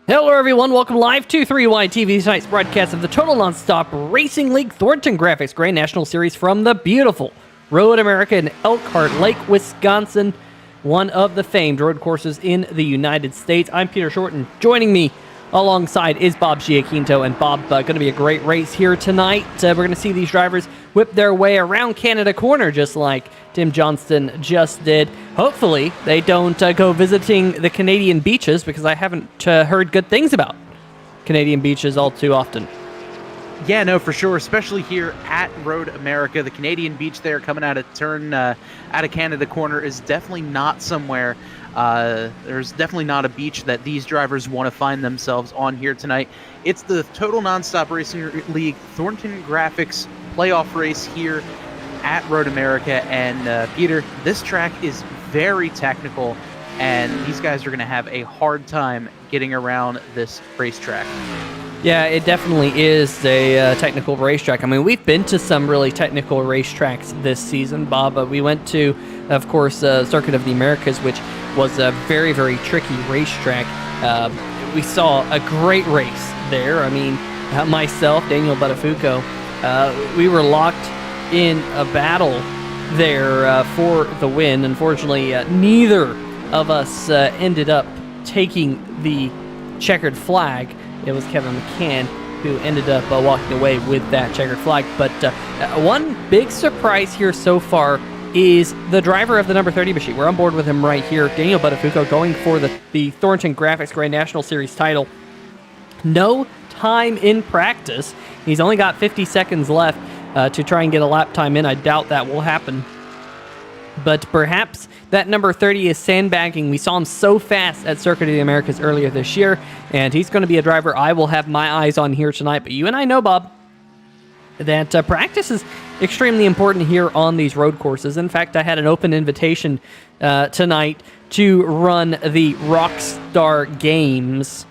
Hello everyone, welcome live to 3WideTV, tonight's broadcast of the Total Nonstop Racing League Thornton Graphix Grand National Series from the beautiful Road America in Elkhart Lake, Wisconsin, one of the famed road courses in the United States. I'm Peter Shorten. Joining me alongside is Bob Giaquinto, and Bob, going to be a great race here tonight. We're going to see these drivers whip their way around Canada Corner just like Tim Johnston just did. Hopefully they don't go visiting the Canadian beaches, because I haven't heard good things about Canadian beaches all too often. Yeah, no, for sure, especially here at Road America. The Canadian beach there coming out of out of Canada Corner is definitely not somewhere. There's definitely not a beach that these drivers want to find themselves on here tonight. It's the Total Nonstop Racing League Thornton Graphix playoff race here at Road America. And Peter, this track is very technical, and these guys are going to have a hard time getting around this racetrack. Yeah, it definitely is a technical racetrack. I mean, we've been to some really technical racetracks this season, Bob. We went to, of course, Circuit of the Americas, which was a very, very tricky racetrack. We saw a great race there. I mean, myself, Daniel Budofuko, we were locked in a battle there for the win. Unfortunately, neither of us ended up taking the checkered flag. It was Kevin McCann who ended up walking away with that checkered flag. But one big surprise here so far is the driver of the number 30 machine. We're on board with him right here, Daniel Budofuko, going for the Thornton Graphix Grand National Series title. No time in practice. He's only got 50 seconds left to try and get a lap time in. I doubt that will happen. But perhaps that number 30 is sandbagging. We saw him so fast at Circuit of the Americas earlier this year, and he's going to be a driver I will have my eyes on here tonight. But you and I know, Bob, that practice is extremely important here on these road courses. In fact, I had an open invitation tonight to run the Rockstar Games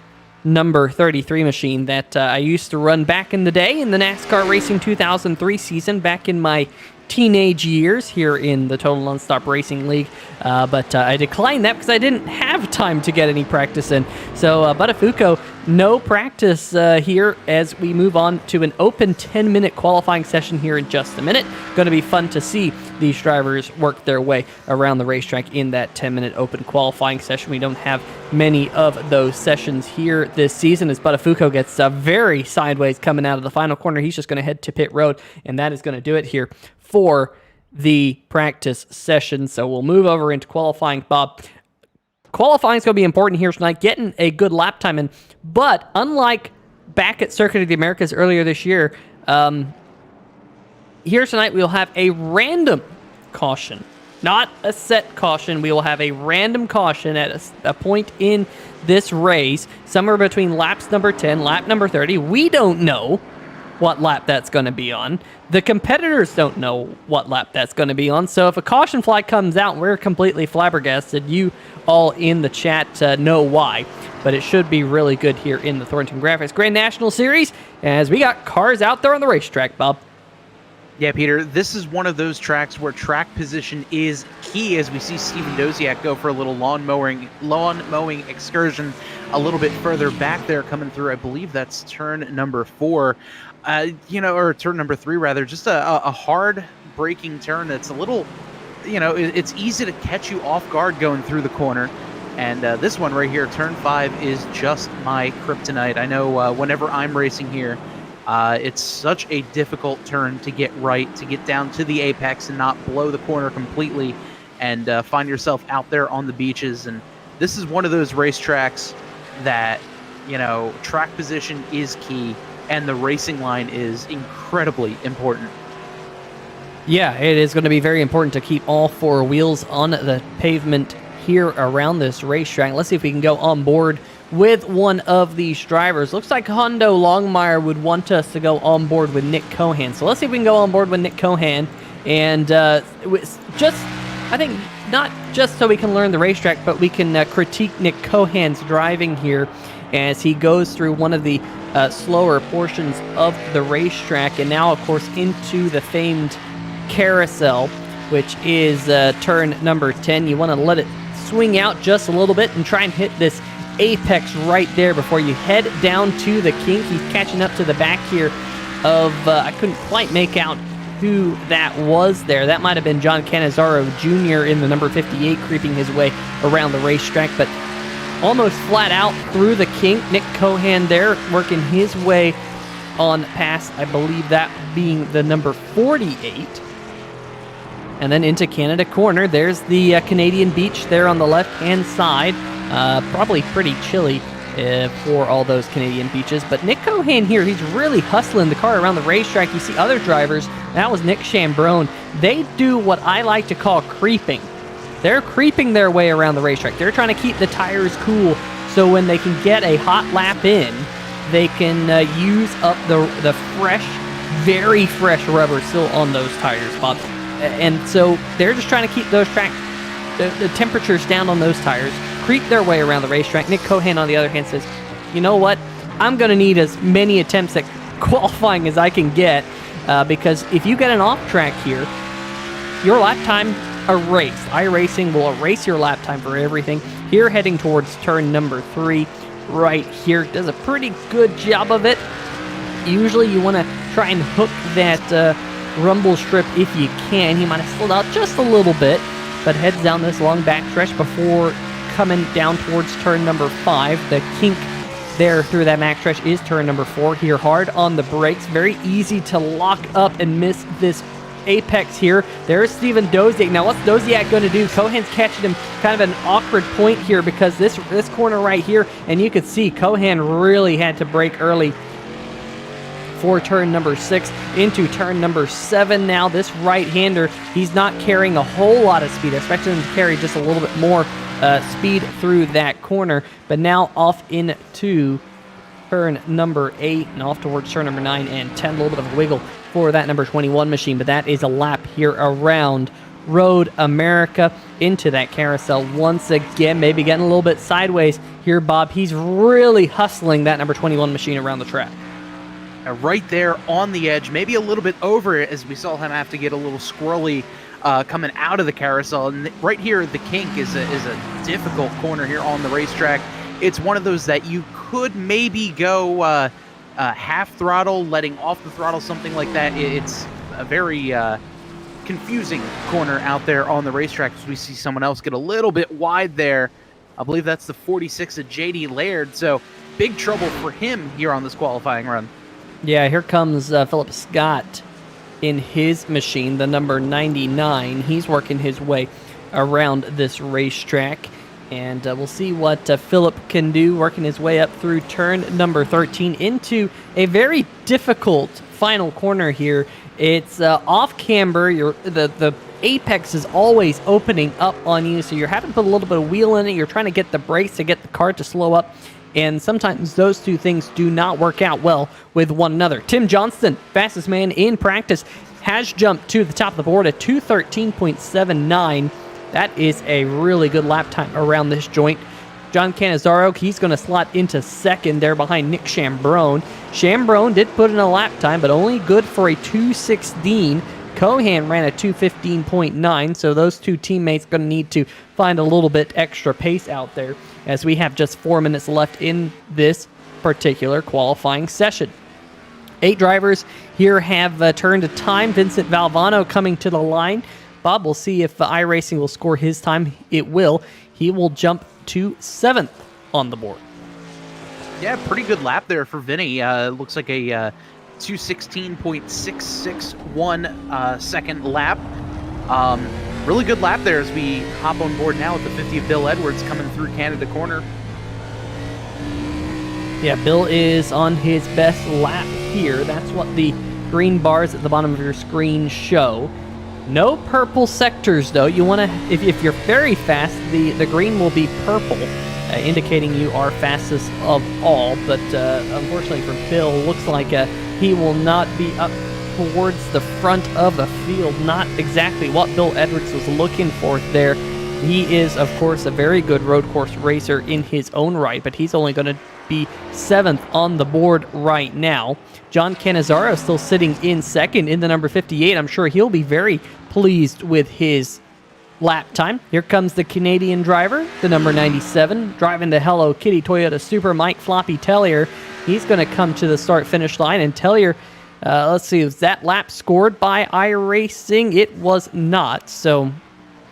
number 33 machine that I used to run back in the day in the NASCAR Racing 2003 season, back in my teenage years here in the Total Nonstop Racing League, but I declined that because I didn't have time to get any practice in. So Budofuko, no practice here as we move on to an open 10-minute qualifying session here in just a minute. Going to be fun to see these drivers work their way around the racetrack in that 10-minute open qualifying session. We don't have many of those sessions here this season, as Budofuko gets very sideways coming out of the final corner. He's just going to head to pit road, and that is going to do it here for the practice session. So we'll move over into qualifying, Bob. Qualifying is going to be important here tonight, getting a good lap time in. But unlike back at Circuit of the Americas earlier this year, here tonight we will have a random caution. Not a set caution. We will have a random caution at a point in this race, somewhere between laps number 10, lap number 30. We don't know what lap that's going to be on. The competitors don't know what lap that's going to be on. So if a caution flag comes out, we're completely flabbergasted. You all in the chat know why. But it should be really good here in the Thornton Graphix Grand National Series, as we got cars out there on the racetrack, Bob. Yeah, Peter, this is one of those tracks where track position is key, as we see Steven Doziak go for a little lawn mowing excursion a little bit further back there, coming through. I believe that's turn number 4. Or turn number 3 rather, just a hard braking turn that's a little, it's easy to catch you off guard going through the corner. And this one right here, turn 5, is just my kryptonite. I know whenever I'm racing here, it's such a difficult turn to get right, to get down to the apex and not blow the corner completely and find yourself out there on the beaches. And this is one of those racetracks that, track position is key, and the racing line is incredibly important. Yeah, it is going to be very important to keep all 4 wheels on the pavement here around this racetrack. Let's see if we can go on board with one of these drivers. Looks like Hondo Longmire would want us to go on board with Nick Cohan. So let's see if we can go on board with Nick Cohan. And I think not just so we can learn the racetrack, but we can critique Nick Cohan's driving here as he goes through one of the slower portions of the racetrack, and now, of course, into the famed carousel, which is turn number 10. You want to let it swing out just a little bit and try and hit this apex right there before you head down to the kink. He's catching up to the back here of, I couldn't quite make out who that was there. That might have been John Cannizzaro Jr. in the number 58 creeping his way around the racetrack, but almost flat out through the kink. Nick Cohan there working his way on past, I believe that being the number 48. And then into Canada corner. There's the Canadian beach there on the left-hand side. Probably pretty chilly for all those Canadian beaches. But Nick Cohan here, he's really hustling the car around the racetrack. You see other drivers. That was Nick Chambrone. They do what I like to call creeping. They're creeping their way around the racetrack. They're trying to keep the tires cool so when they can get a hot lap in, they can use up the fresh, very fresh rubber still on those tires, Bob. And so they're just trying to keep those the temperatures down on those tires, creep their way around the racetrack. Nick Cohan, on the other hand, says, you know what? I'm going to need as many attempts at qualifying as I can get because if you get an off track here, your lap time erased. iRacing will erase your lap time for everything. Here, heading towards turn number 3 right here. Does a pretty good job of it. Usually you want to try and hook that rumble strip if you can. He might have slowed out just a little bit, but heads down this long backstretch before coming down towards turn number 5. The kink there through that backstretch is turn number 4. Here hard on the brakes. Very easy to lock up and miss this apex here. There's Steven Doziak. Now what's Doziak going to do? Cohan's catching him kind of an awkward point here because this corner right here, and you can see Cohan really had to brake early for turn number 6 into turn number 7. Now this right-hander, he's not carrying a whole lot of speed. I expect him to carry just a little bit more speed through that corner, but now off into turn number 8 and off towards turn number 9 and 10. A little bit of a wiggle for that number 21 machine, but that is a lap here around Road America into that carousel once again. Maybe getting a little bit sideways here, Bob. He's really hustling that number 21 machine around the track. Right there on the edge, maybe a little bit over it as we saw him have to get a little squirrely coming out of the carousel. And right here, the kink is a difficult corner here on the racetrack. It's one of those that you could maybe go half throttle, letting off the throttle, something like that. It's a very confusing corner out there on the racetrack as we see someone else get a little bit wide there. I believe that's the 46 of J.D. Laird, so big trouble for him here on this qualifying run. Yeah, here comes Philip Scott in his machine, the number 99. He's working his way around this racetrack, and we'll see what Philip can do, working his way up through turn number 13 into a very difficult final corner here. It's off camber. The apex is always opening up on you, so you're having to put a little bit of wheel in it. You're trying to get the brakes to get the car to slow up, and sometimes those two things do not work out well with one another. Tim Johnston, fastest man in practice, has jumped to the top of the board at 2:13.79. That is a really good lap time around this joint. John Cannizzaro, he's going to slot into second there behind Nick Chambrone. Chambrone did put in a lap time, but only good for a 2:16. Cohan ran a 2:15.9, so those two teammates going to need to find a little bit extra pace out there as we have just 4 minutes left in this particular qualifying session. 8 drivers here have turned to time. Vincent Valvano coming to the line. Bob, we'll see if iRacing will score his time. It will. He will jump to 7th on the board. Yeah, pretty good lap there for Vinny. Looks like a 2:16.661 second lap. Really good lap there as we hop on board now with the 50 of Bill Edwards coming through Canada corner. Yeah, Bill is on his best lap here. That's what the green bars at the bottom of your screen show. No purple sectors, though. You want to, if you're very fast, the green will be purple, indicating you are fastest of all. But unfortunately for Bill, looks like he will not be up towards the front of the field. Not exactly what Bill Edwards was looking for there. He is, of course, a very good road course racer in his own right, but he's only going to be 7th on the board right now. John Cannizzaro still sitting in second in the number 58. I'm sure he'll be very pleased with his lap time. Here comes the Canadian driver, the number 97, driving the Hello Kitty Toyota Super, Mike Floppy Tellier. He's going to come to the start-finish line, and Tellier, let's see, was that lap scored by iRacing? It was not, so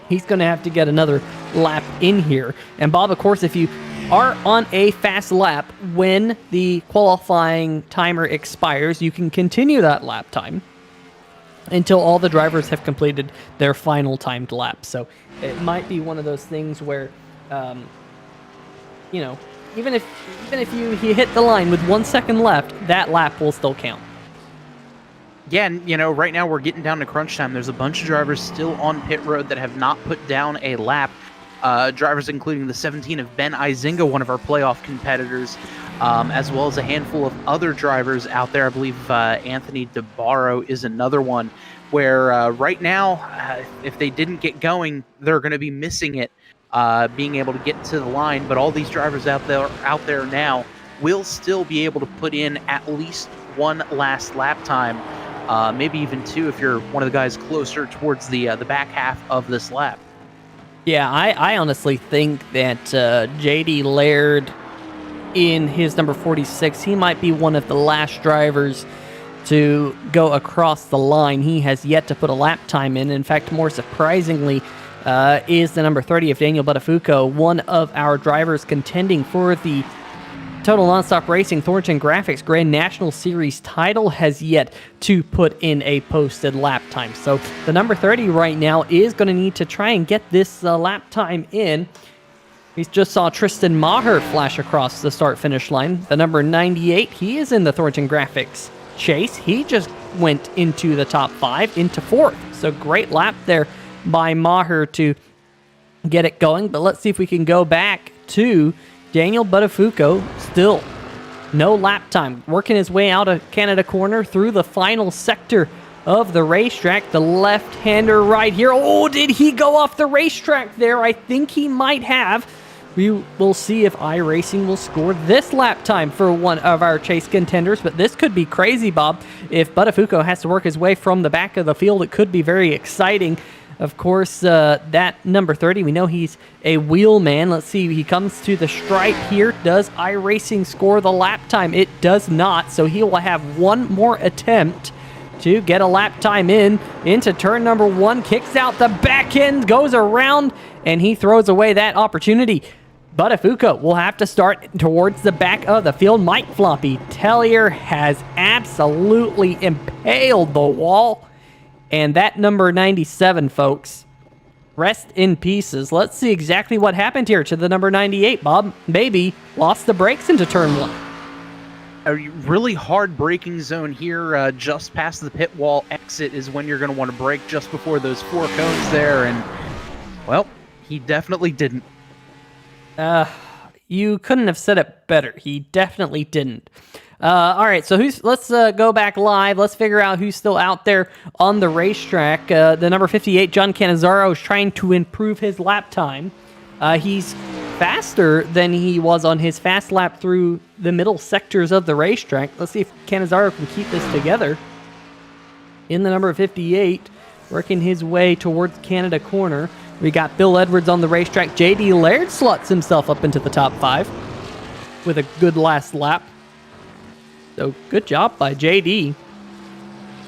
he's going to have to get another lap in here. And Bob, of course, if you are on a fast lap when the qualifying timer expires, you can continue that lap time until all the drivers have completed their final timed lap. So it might be one of those things where, you know, even if you hit the line with 1 second left, that lap will still count. Yeah, and you know, right now we're getting down to crunch time. There's a bunch of drivers still on pit road that have not put down a lap. Drivers including the 17 of Ben Izinga, one of our playoff competitors, as well as a handful of other drivers out there. I believe Anthony DeBarro is another one where right now, if they didn't get going, they're going to be missing it, being able to get to the line. But all these drivers out there now will still be able to put in at least one last lap time, maybe even two if you're one of the guys closer towards the back half of this lap. Yeah, I honestly think that JD Laird in his number 46, he might be one of the last drivers to go across the line. He has yet to put a lap time in. In fact, more surprisingly, is the number 30 of Daniel Budofuko, one of our drivers contending for the Total Nonstop Racing Thornton Graphix Grand National Series title, has yet to put in a posted lap time. So the number 30 right now is going to need to try and get this lap time in. We just saw Tristan Maher flash across the start-finish line. The number 98, he is in the Thornton Graphix chase. He just went into the top 5, into 4th. So great lap there by Maher to get it going. But let's see if we can go back to Daniel Budofuko. Still no lap time. Working his way out of Canada corner through the final sector of the racetrack. The left-hander right here. Oh, did he go off the racetrack there? I think he might have. We will see if iRacing will score this lap time for one of our chase contenders, but this could be crazy, Bob. If Budofuko has to work his way from the back of the field, it could be very exciting. Of course, that number 30, we know he's a wheel man. Let's see, he comes to the stripe here. Does iRacing score the lap time? It does not, so he will have one more attempt to get a lap time into turn number 1, kicks out the back end, goes around, and he throws away that opportunity. Budofuko will have to start towards the back of the field. Mike Floppy Tellier has absolutely impaled the wall. And that number 97, folks, rest in pieces. Let's see exactly what happened here to the number 98. Bob maybe lost the brakes into turn 1. A really hard braking zone here, just past the pit wall exit is when you're going to want to brake, just before those 4 cones there. And, well, he definitely didn't. You couldn't have said it better. He definitely didn't. All right, so let's go back live. Let's figure out who's still out there on the racetrack. The number 58, John Cannizzaro, is trying to improve his lap time. He's faster than he was on his fast lap through the middle sectors of the racetrack. Let's see if Cannizzaro can keep this together. In the number 58, working his way towards Canada corner. We got Bill Edwards on the racetrack. JD Laird slots himself up into the top 5 with a good last lap. So good job by JD.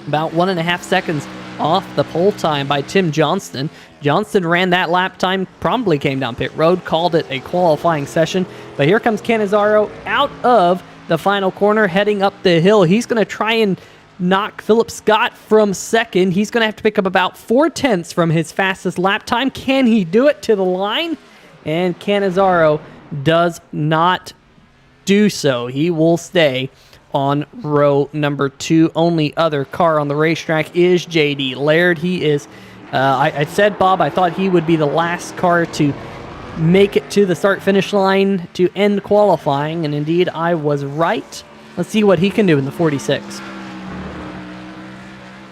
About 1.5 seconds off the pole time by Tim Johnston. Johnston ran that lap time, promptly came down pit road, called it a qualifying session. But here comes Cannizzaro out of the final corner, heading up the hill. He's going to try and knock Philip Scott from second. He's going to have to pick up about 4/10 from his fastest lap time. Can he do it to the line? And Cannizzaro does not do so. He will stay on row number 2. Only other car on the racetrack is JD Laird. He is, I said, Bob, I thought he would be the last car to make it to the start-finish line to end qualifying, and indeed I was right. Let's see what he can do in the 46.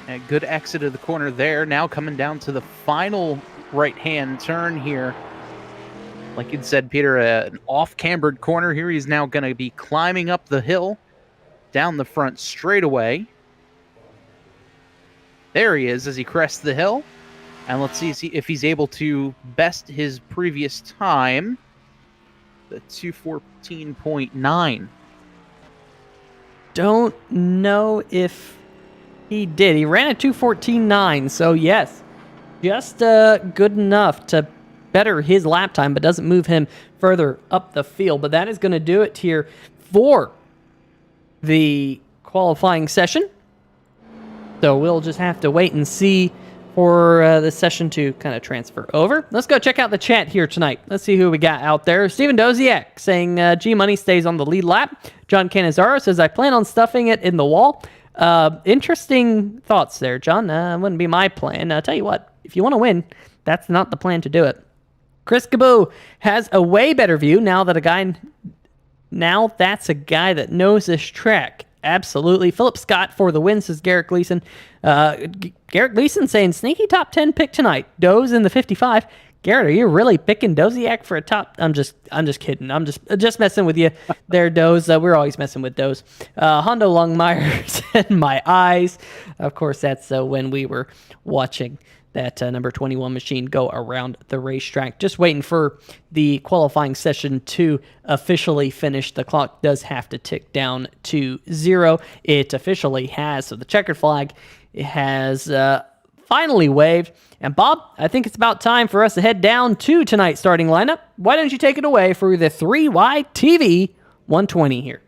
A good exit of the corner there. Now coming down to the final right-hand turn here. Like you said, Peter, an off-cambered corner here. He's now going to be climbing up the hill, down the front straightaway. There he is as he crests the hill. And let's see if he's able to best his previous time, the 2:14.9. Don't know if he did. He ran a 2:14.9, so yes, just good enough to better his lap time, but doesn't move him further up the field. But that is going to do it here for the qualifying session. So we'll just have to wait and see for the session to kind of transfer over. Let's go check out the chat here tonight. Let's see who we got out there. Steven Doziak saying G-Money stays on the lead lap. John Canizaro says, I plan on stuffing it in the wall. Interesting thoughts there, John. Wouldn't be my plan. I'll tell you what, if you want to win, that's not the plan to do it. Chris Cabot has a way better view now that's a guy that knows this track. Absolutely. Philip Scott for the win, says Garrett Gleason. Garrett Gleason saying sneaky top 10 pick tonight. Doze in the 55. Garrett, are you really picking Doziak for a top? I'm just kidding. I'm just messing with you there, Doze. We're always messing with Doze. Hondo Longmire said my eyes. Of course, that's when we were watching that number 21 machine go around the racetrack. Just waiting for the qualifying session to officially finish. The clock does have to tick down to 0. It officially has. So the checkered flag has finally waved. And Bob, I think it's about time for us to head down to tonight's starting lineup. Why don't you take it away for the 3WideTV 120 here?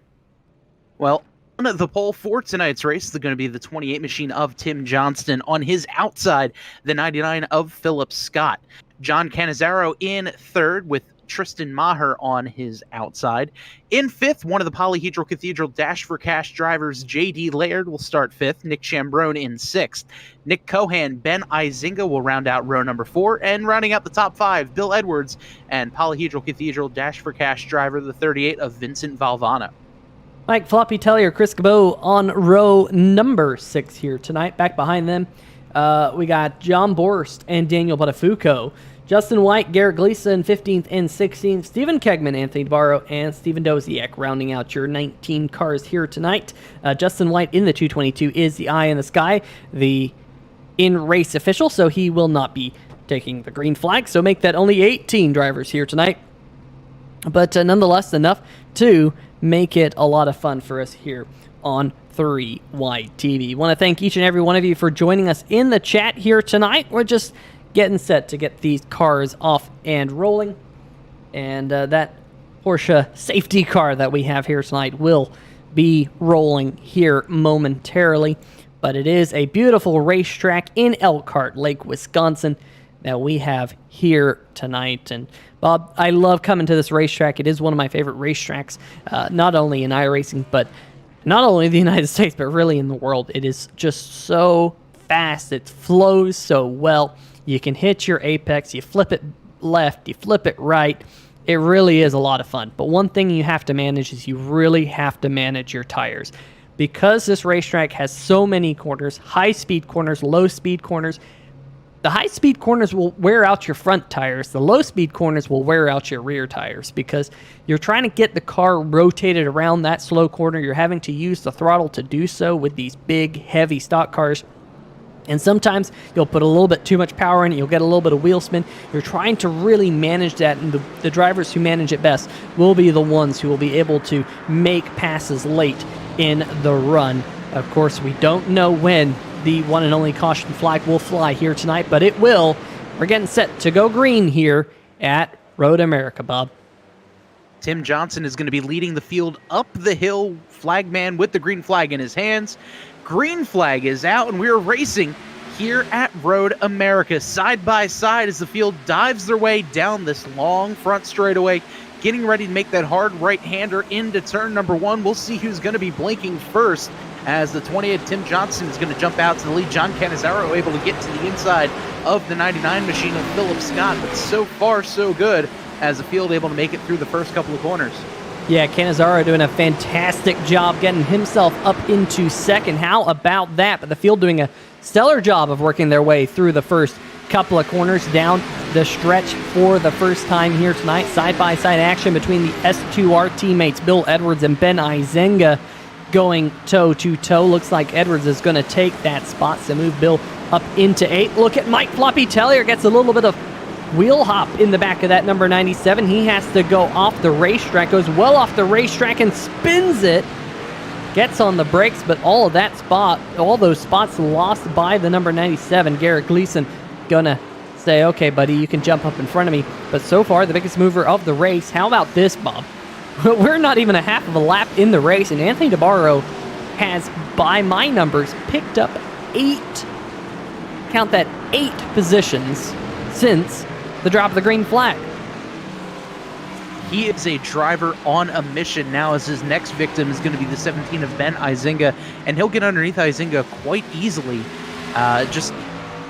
Well, on the pole for tonight's race is going to be the 28 machine of Tim Johnston. On his outside, the 99 of Philip Scott. John Canizaro in third with Tristan Maher on his outside. In fifth, one of the Polyhedral Cathedral Dash for Cash drivers, J.D. Laird, will start fifth. Nick Chambrone in sixth. Nick Cohan, Ben Izinga will round out row number 4. And rounding out the top 5, Bill Edwards and Polyhedral Cathedral Dash for Cash driver, the 38 of Vincent Valvano. Mike Floppy Tellier, Chris Cabot on row number 6 here tonight. Back behind them, we got John Borst and Daniel Budofuko. Justin White, Garrett Gleason, 15th and 16th. Stephen Kegman, Anthony DeBarro, and Steven Doziak rounding out your 19 cars here tonight. Justin White in the 222 is the eye in the sky, the in-race official, so he will not be taking the green flag. So make that only 18 drivers here tonight. But nonetheless, enough to make it a lot of fun for us here on 3WideTV. Want to thank each and every one of you for joining us in the chat here tonight. We're just getting set to get these cars off and rolling. And that Porsche safety car that we have here tonight will be rolling here momentarily. But it is a beautiful racetrack in Elkhart Lake, Wisconsin that we have here tonight. And Bob, I love coming to this racetrack. It is one of my favorite racetracks, not only in iRacing, but not only in the United States, but really in the world. It is just so fast. It flows so well. You can hit your apex. You flip it left. You flip it right. It really is a lot of fun. But one thing you have to manage is you really have to manage your tires. Because this racetrack has so many corners, high-speed corners, low-speed corners, the high-speed corners will wear out your front tires. The low-speed corners will wear out your rear tires because you're trying to get the car rotated around that slow corner. You're having to use the throttle to do so with these big, heavy stock cars. And sometimes you'll put a little bit too much power in it. You'll get a little bit of wheel spin. You're trying to really manage that, and the drivers who manage it best will be the ones who will be able to make passes late in the run. Of course, we don't know when the one and only caution flag will fly here tonight, but it will. We're getting set to go green here at Road America, Bob. Tim Johnson is going to be leading the field up the hill, flagman with the green flag in his hands. Green flag is out, and we're racing here at Road America. Side by side as the field dives their way down this long front straightaway, getting ready to make that hard right-hander into turn number 1. We'll see who's going to be blinking first as the 28 Tim Johnson is going to jump out to the lead. John Canizaro able to get to the inside of the 99 machine of Philip Scott, but so far so good as the field able to make it through the first couple of corners. Yeah, Canizaro doing a fantastic job getting himself up into second. How about that? But the field doing a stellar job of working their way through the first couple of corners down the stretch for the first time here tonight. Side-by-side action between the S2R teammates Bill Edwards and Ben Izenga. going toe-to-toe. Looks like Edwards is going to take that spot, so move Bill up into 8. Look at Mike Floppy Tellier, gets a little bit of wheel hop in the back of that number 97. He has to go off the racetrack, goes well off the racetrack and spins it. Gets on the brakes, but all those spots lost by the number 97. Garrett Gleason gonna say, okay, buddy, you can jump up in front of me. But so far, the biggest mover of the race. How about this, Bob? We're not even a half of a lap in the race, and Anthony DeBarro has, by my numbers, picked up 8, count that, 8 positions since the drop of the green flag. He is a driver on a mission now, as his next victim is going to be the 17 of Ben Izinga, and he'll get underneath Izinga quite easily, just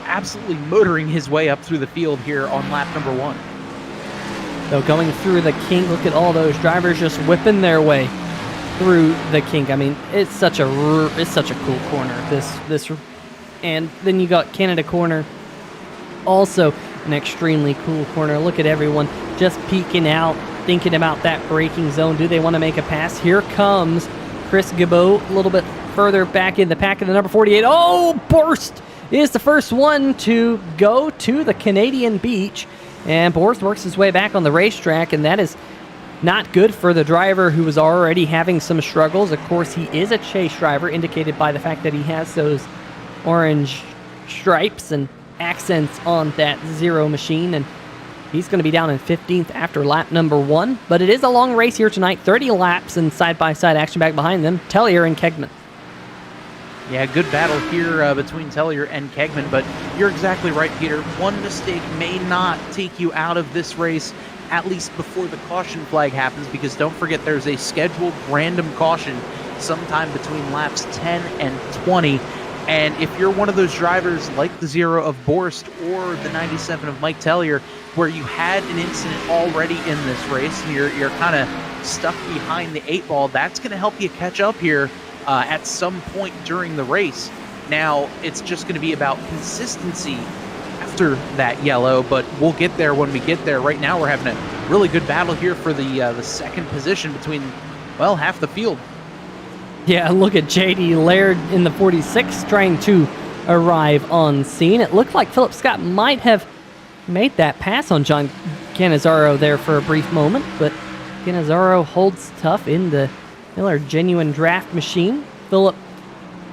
absolutely motoring his way up through the field here on lap number 1. So going through the kink, look at all those drivers just whipping their way through the kink. I mean, it's such a cool corner. This, and then you got Canada Corner, also an extremely cool corner. Look at everyone just peeking out, thinking about that braking zone. Do they want to make a pass? Here comes Chris Gabot a little bit further back in the pack of the number 48. Oh, Borst is the first one to go to the Canadian beach. And Borst works his way back on the racetrack, and that is not good for the driver who was already having some struggles. Of course, he is a chase driver, indicated by the fact that he has those orange stripes and accents on that 0 machine, and he's going to be down in 15th after lap number 1. But it is a long race here tonight, 30 laps and side-by-side action back behind them, Tellier and Kegman. Yeah, good battle here between Tellier and Kegman, but you're exactly right, Peter. One mistake may not take you out of this race, at least before the caution flag happens, because don't forget there's a scheduled random caution sometime between laps 10 and 20. And if you're one of those drivers like the 0 of Borst or the 97 of Mike Tellier, where you had an incident already in this race, and you're kind of stuck behind the 8 ball, that's going to help you catch up here at some point during the race. Now, it's just going to be about consistency after that yellow, but we'll get there when we get there. Right now, we're having a really good battle here for the second position between, well, half the field. Yeah, look at J.D. Laird in the 46 trying to arrive on scene. It looked like Philip Scott might have made that pass on John Cannizzaro there for a brief moment, but Cannizzaro holds tough in the Miller Genuine Draft machine. Philip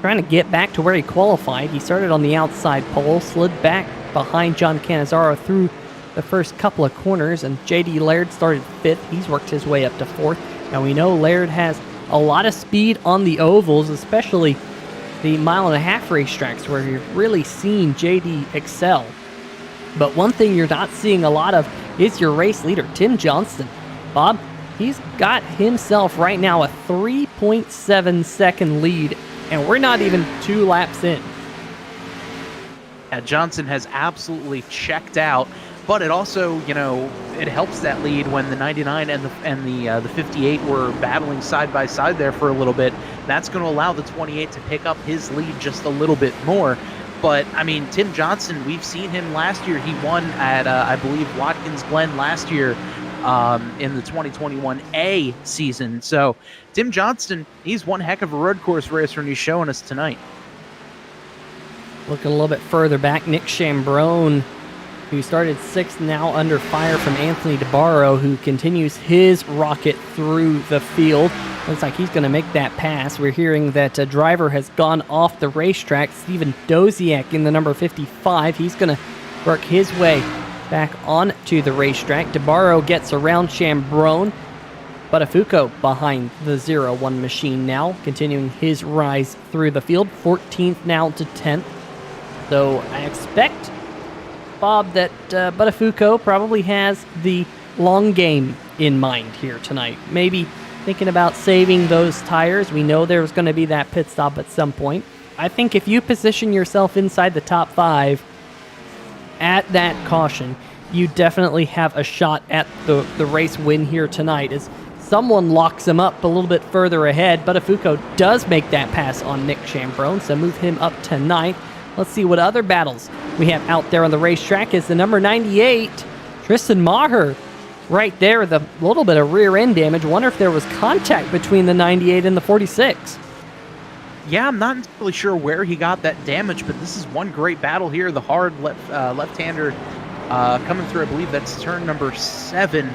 trying to get back to where he qualified. He started on the outside pole, slid back behind John Cannizzaro through the first couple of corners, and J.D. Laird started 5th. He's worked his way up to 4th. Now we know Laird has a lot of speed on the ovals, especially the 1.5-mile racetracks where you've really seen J.D. excel. But one thing you're not seeing a lot of is your race leader, Tim Johnston. Bob, he's got himself right now a 3.7 second lead, and we're not even 2 laps in. Yeah, Johnson has absolutely checked out, but it also, it helps that lead when the 99 and the 58 were battling side by side there for a little bit. That's going to allow the 28 to pick up his lead just a little bit more. But, I mean, Tim Johnson, we've seen him last year. He won at, I believe, Watkins Glen last year in the 2021 A season. So, Tim Johnston, he's one heck of a road course racer, and he's showing us tonight. Looking a little bit further back, Nick Chambrone, who started 6th, now under fire from Anthony DeBarro, who continues his rocket through the field. Looks like he's going to make that pass. We're hearing that a driver has gone off the racetrack. Steven Doziak in the number 55. He's going to work his way back onto the racetrack. DeBarro gets around Chambrone. Budofuko behind the 0-1 machine now, continuing his rise through the field. 14th now to 10th. So I expect, Bob, that Budofuko probably has the long game in mind here tonight. Maybe thinking about saving those tires. We know there's going to be that pit stop at some point. I think if you position yourself inside the top 5 at that caution, you definitely have a shot at the race win here tonight, as someone locks him up a little bit further ahead. Budofuko does make that pass on Nick Chambrone, so move him up to 9th. Let's see what other battles we have out there on the racetrack. Is the number 98, Tristan Maher, right there with a little bit of rear end damage. Wonder if there was contact between the 98 and the 46. Yeah, I'm not entirely sure where he got that damage, but this is one great battle here. The hard left-hander coming through. I believe that's turn number 7,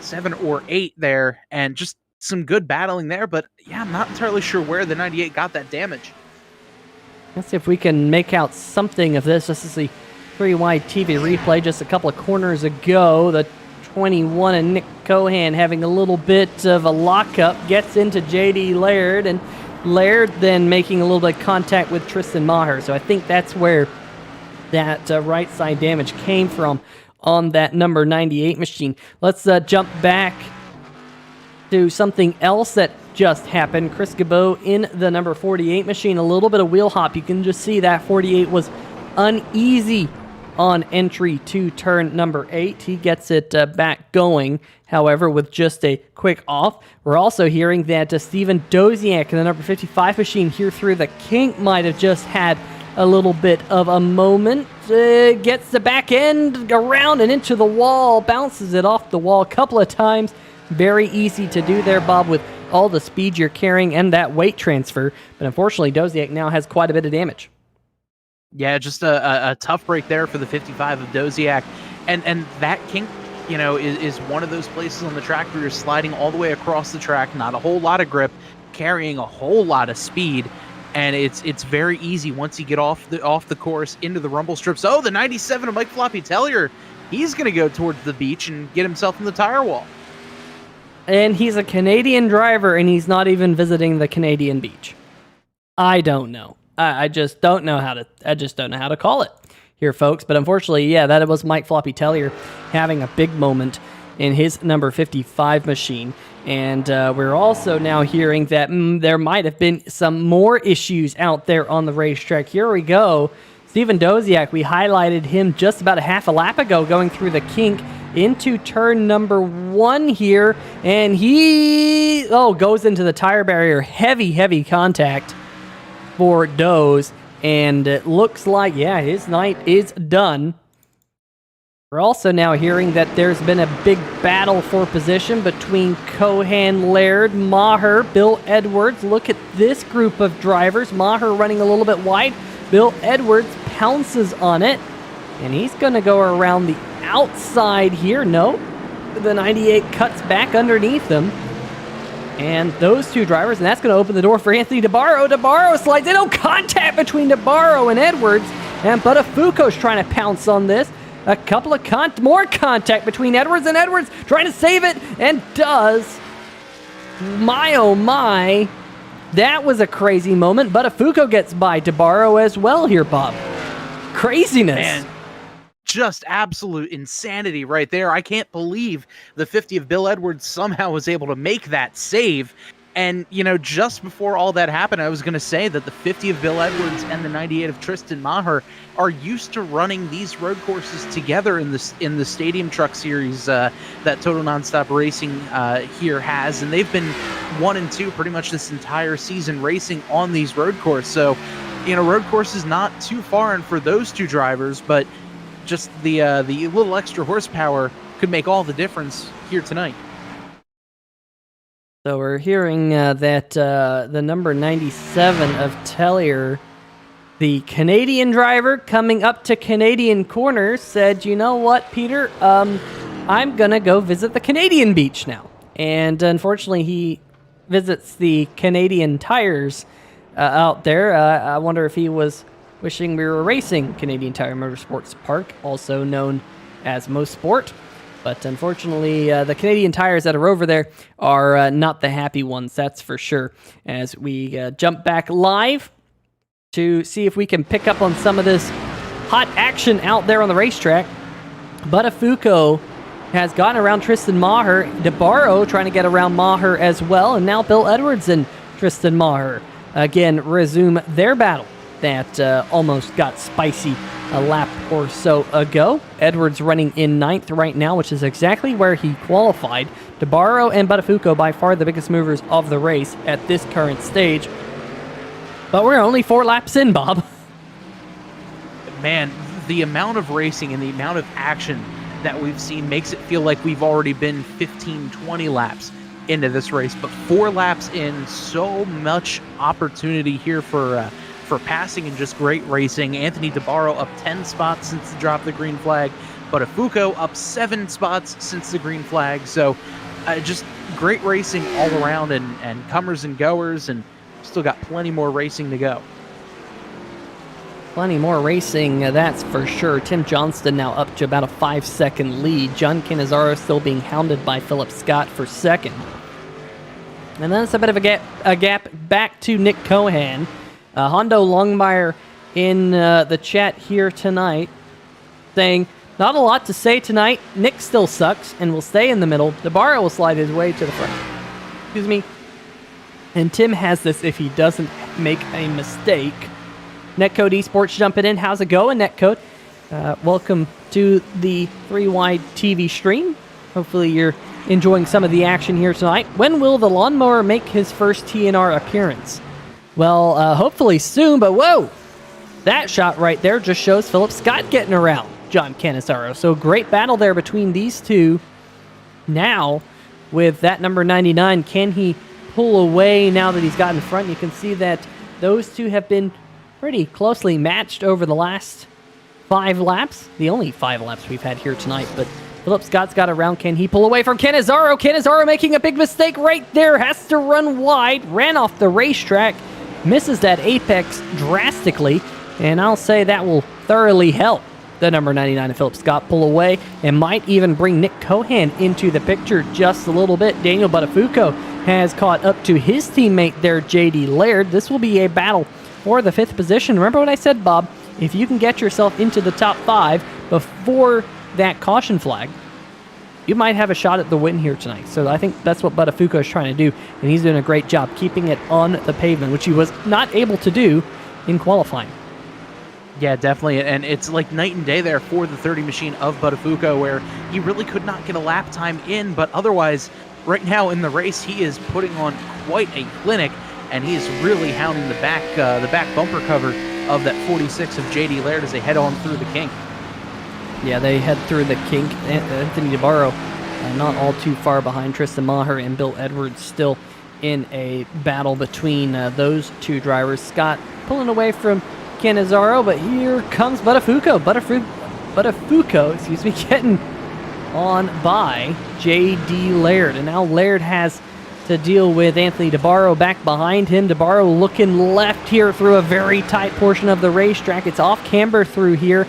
7 or 8 there, and just some good battling there. But yeah, I'm not entirely sure where the 98 got that damage. Let's see if we can make out something of this. This is the 3WideTV replay just a couple of corners ago. The 21 and Nick Cohan having a little bit of a lockup, gets into JD Laird, and Laird then making a little bit of contact with Tristan Maher. So I think that's where that right side damage came from on that number 98 machine. Let's jump back to something else that just happened. Chris Gabot in the number 48 machine, a little bit of wheel hop. You can just see that 48 was uneasy on entry to turn number 8. He gets it back going, however, with just a quick off. We're also hearing that Steven Doziak in the number 55 machine here through the kink might have just had a little bit of a moment. Gets the back end around and into the wall, bounces it off the wall a couple of times. Very easy to do there, Bob, with all the speed you're carrying and that weight transfer. But unfortunately, Doziak now has quite a bit of damage. Yeah, just a tough break there for the 55 of Doziak. And that kink, is one of those places on the track where you're sliding all the way across the track, not a whole lot of grip, carrying a whole lot of speed. And it's very easy once you get off the course into the rumble strips. Oh, the 97 of Mike Floppy Tellier, he's going to go towards the beach and get himself in the tire wall. And he's a Canadian driver, and he's not even visiting the Canadian beach. I don't know. I just don't know how to call it here, folks. But unfortunately, yeah, that was Mike Floppy Tellier having a big moment in his number 55 machine. And we're also now hearing that there might have been some more issues out there on the racetrack. Here we go. Steven Doziak, we highlighted him just about a half a lap ago going through the kink into turn number 1 here. And he goes into the tire barrier. Heavy contact for Doze, and it looks like, yeah, his night is done. We're also now hearing that there's been a big battle for position between Cohan, Laird, Maher, Bill Edwards. Look at this group of drivers. Maher running a little bit wide. Bill Edwards pounces on it, and he's going to go around the outside here. No, the 98 cuts back underneath them. And those two drivers, and that's going to open the door for Anthony DeBarro. DeBarro slides in. Oh, contact between DeBarro and Edwards. And Budofuko's trying to pounce on this. A couple of more contact between Edwards and Edwards trying to save it, and does. My, oh my. That was a crazy moment. Budofuko gets by DeBarro as well here, Bob. Craziness. Man. Just absolute insanity right there. I can't believe the 50 of Bill Edwards somehow was able to make that save. And, just before all that happened, I was going to say that the 50 of Bill Edwards and the 98 of Tristan Maher are used to running these road courses together in the Stadium Truck Series that Total Nonstop Racing here has. And they've been 1 and 2 pretty much this entire season racing on these road courses. So, road course is not too foreign for those two drivers, but just the little extra horsepower could make all the difference here tonight. So we're hearing that the number 97 of Tellier, the Canadian driver coming up to Canadian corners, said, you know what, Peter, I'm going to go visit the Canadian beach now. And unfortunately, he visits the Canadian tires out there. I wonder if he was wishing we were racing Canadian Tire Motorsports Park, also known as Mosport. But unfortunately, the Canadian tires that are over there are not the happy ones, that's for sure. As we jump back live to see if we can pick up on some of this hot action out there on the racetrack. Budofuko has gotten around Tristan Maher. DeBarro trying to get around Maher as well. And now Bill Edwards and Tristan Maher again resume their battle that almost got spicy a lap or so ago. Edwards running in 9th right now, which is exactly where he qualified. DeBarro and Budofuko by far the biggest movers of the race at this current stage. But we're only 4 laps in, Bob. Man, the amount of racing and the amount of action that we've seen makes it feel like we've already been 15, 20 laps into this race. But 4 laps in, so much opportunity here for passing and just great racing. Anthony DeBarro up 10 spots since the drop of the green flag. Budofuko up 7 spots since the green flag. So just great racing all around, and comers and goers, and still got plenty more racing to go. Plenty more racing, that's for sure. Tim Johnston now up to about a 5-second lead. John Cannizzaro still being hounded by Philip Scott for second. And then it's a bit of a gap back to Nick Cohan. Hondo Longmire in the chat here tonight saying, not a lot to say tonight. Nick still sucks and will stay in the middle. DeBarro will slide his way to the front. Excuse me. And Tim has this if he doesn't make a mistake. Netcode Esports jumping in. How's it going, Netcode? Welcome to the 3WideTV stream. Hopefully you're enjoying some of the action here tonight. When will the lawnmower make his first TNR appearance? Well, hopefully soon, but whoa! That shot right there just shows Philip Scott getting around John Cannizzaro. So great battle there between these two. Now, with that number 99, can he pull away now that he's got in front? You can see that those two have been pretty closely matched over the last 5 laps. The only 5 laps we've had here tonight, but Philip Scott's got around. Can he pull away from Cannizzaro? Cannizzaro making a big mistake right there. Has to run wide. Ran off the racetrack. Misses that apex drastically. And I'll say that will thoroughly help the number 99 of Philip Scott pull away, and might even bring Nick Cohan into the picture just a little bit. Daniel Budofuko has caught up to his teammate there, JD Laird. This will be a battle for the 5th position. Remember what I said, Bob? If you can get yourself into the top 5 before that caution flag, you might have a shot at the win here tonight. So I think that's what Budofuko is trying to do, and he's doing a great job keeping it on the pavement, which he was not able to do in qualifying. Yeah, definitely, and it's like night and day there for the 30 machine of Budofuko, where he really could not get a lap time in, but otherwise, right now in the race, he is putting on quite a clinic, and he is really hounding the back bumper cover of that 46 of JD Laird as they head on through the kink. Yeah, they head through the kink. Anthony DeBarro not all too far behind. Tristan Maher and Bill Edwards still in a battle between those two drivers. Scott pulling away from Cannizzaro, but here comes Budofuko. Budofuko, excuse me, getting on by JD Laird. And now Laird has to deal with Anthony DeBarro back behind him. DeBarro looking left here through a very tight portion of the racetrack. It's off camber through here.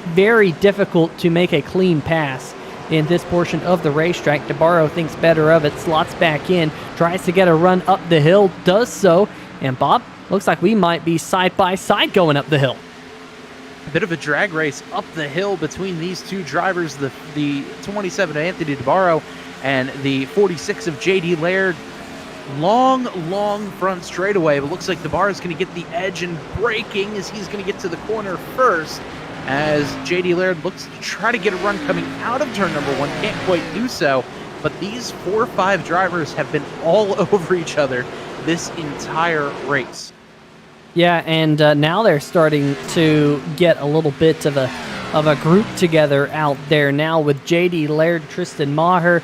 Very difficult to make a clean pass in this portion of the racetrack. DeBarro thinks better of it, slots back in, tries to get a run up the hill, does so, and Bob, looks like we might be side by side going up the hill. A bit of a drag race up the hill between these two drivers, the 27 of Anthony DeBarro and the 46 of JD Laird. Long front straightaway, but looks like DeBarro's going to get the edge and braking as he's going to get to the corner first, as JD Laird looks to try to get a run coming out of turn number 1. Can't quite do so, but these 4 or 5 drivers have been all over each other this entire race. Yeah, and now they're starting to get a little bit of a group together out there now with JD Laird, Tristan Maher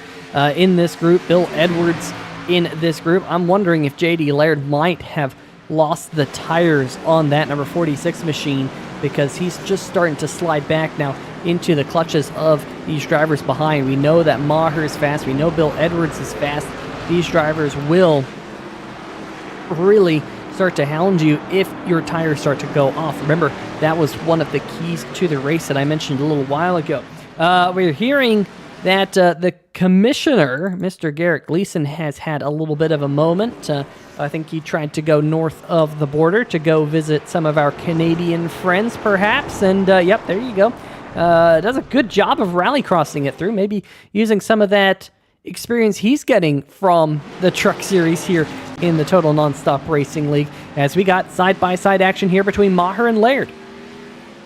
in this group, Bill Edwards in this group. I'm wondering if JD Laird might have lost the tires on that number 46 machine, because he's just starting to slide back now into the clutches of these drivers behind. We know that Maher is fast. We know Bill Edwards is fast. These drivers will really start to hound you if your tires start to go off. Remember, that was one of the keys to the race that I mentioned a little while ago. We're hearing that the commissioner, Mr. Garrett Gleason, has had a little bit of a moment. I think he tried to go north of the border to go visit some of our Canadian friends, perhaps. And, yep, there you go. Does a good job of rally crossing it through, maybe using some of that experience he's getting from the truck series here in the Total Nonstop Racing League, as we got side-by-side action here between Maher and Laird.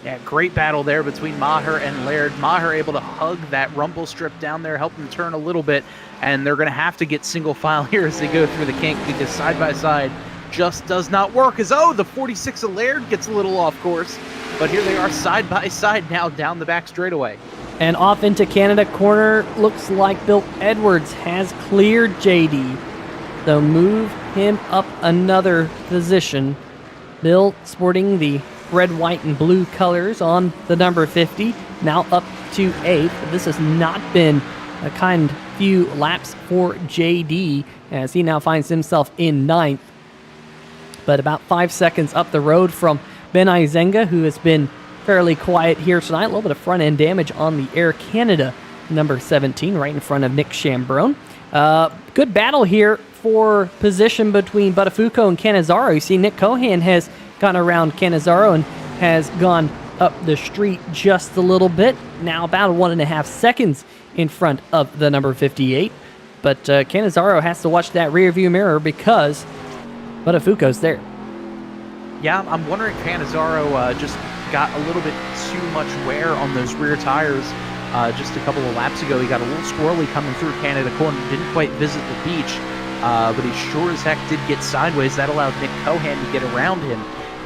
Yeah, great battle there between Maher and Laird. Maher able to hug that rumble strip down there, help them turn a little bit, and they're going to have to get single file here as they go through the kink, because side-by-side just does not work. As, the 46 of Laird gets a little off course, but here they are side-by-side now down the back straightaway. And off into Canada corner, looks like Bill Edwards has cleared JD. So move him up another position. Bill sporting the red, white, and blue colors on the number 50, now up to 8th. This has not been a kind few laps for JD as he now finds himself in 9th. But about 5 seconds up the road from Ben Izenga, who has been fairly quiet here tonight. A little bit of front-end damage on the Air Canada number 17, right in front of Nick Chambrone. Good battle here for position between Budofuko and Cannizzaro. You see Nick Cohan has gone around Cannizzaro and has gone up the street just a little bit. Now about 1.5 seconds in front of the number 58. But Cannizzaro has to watch that rear view mirror because Budofuko's there. Yeah, I'm wondering if Cannizzaro just got a little bit too much wear on those rear tires just a couple of laps ago. He got a little squirrely coming through Canada corner, didn't quite visit the beach, but he sure as heck did get sideways. That allowed Nick Cohan to get around him.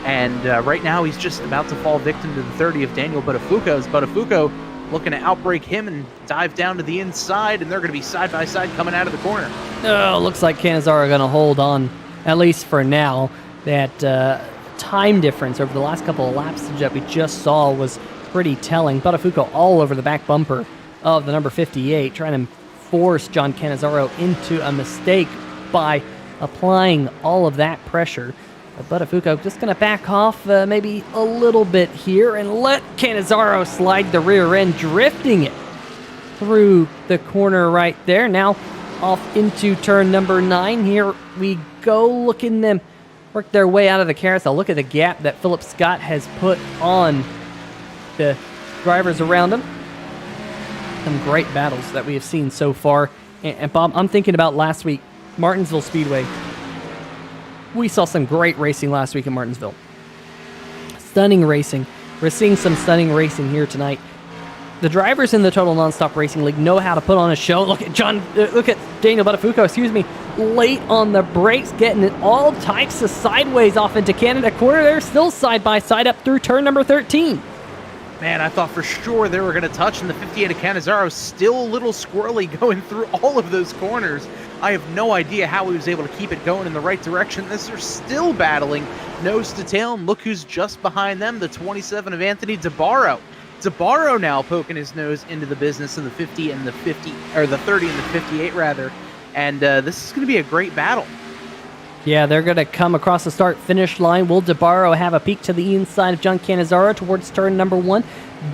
And right now he's just about to fall victim to the 30 of Daniel Budofuko. As Budofuko looking to outbrake him and dive down to the inside, and they're going to be side by side coming out of the corner. Oh, looks like Cannizzaro are going to hold on, at least for now. That time difference over the last couple of laps that we just saw was pretty telling. Budofuko all over the back bumper of the number 58, trying to force John Cannizzaro into a mistake by applying all of that pressure. But Budofuko just going to back off maybe a little bit here and let Cannizzaro slide the rear end, drifting it through the corner right there. Now off into turn number 9. Here we go, looking them work their way out of the carousel. Look at the gap that Philip Scott has put on the drivers around him. Some great battles that we have seen so far. And Bob, I'm thinking about last week, Martinsville Speedway. We saw some great racing last week in Martinsville. Stunning racing. We're seeing some stunning racing here tonight. The drivers in the Total Nonstop Racing League know how to put on a show. Look at Daniel Budofuko, late on the brakes, getting it all types of sideways off into Canada corner. They're still side by side up through turn number 13. Man, I thought for sure they were going to touch, and the 58 of Cannizzaro still a little squirrely going through all of those corners. I have no idea how he was able to keep it going in the right direction. They're still battling nose to tail, and look who's just behind them, the 27 of Anthony DeBarro. DeBarro now poking his nose into the business of the 50 and the 50, or the 30 and the 58 rather, and this is going to be a great battle. Yeah, they're going to come across the start-finish line. Will DeBarro have a peek to the inside of John Cannizzaro towards turn number 1?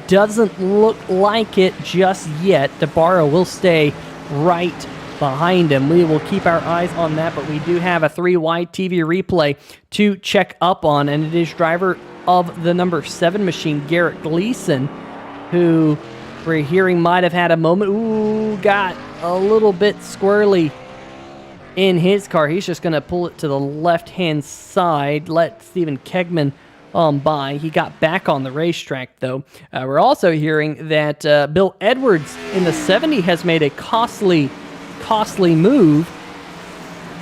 Doesn't look like it just yet. DeBarro will stay right behind him. We will keep our eyes on that, but we do have a 3WideTV replay to check up on, and it is driver of the number 7 machine, Garrett Gleason, who we're hearing might have had a moment. Ooh, got a little bit squirrely in his car. He's just going to pull it to the left-hand side, let Stephen Kegman on by. He got back on the racetrack, though. We're also hearing that Bill Edwards in the 70 has made a costly move,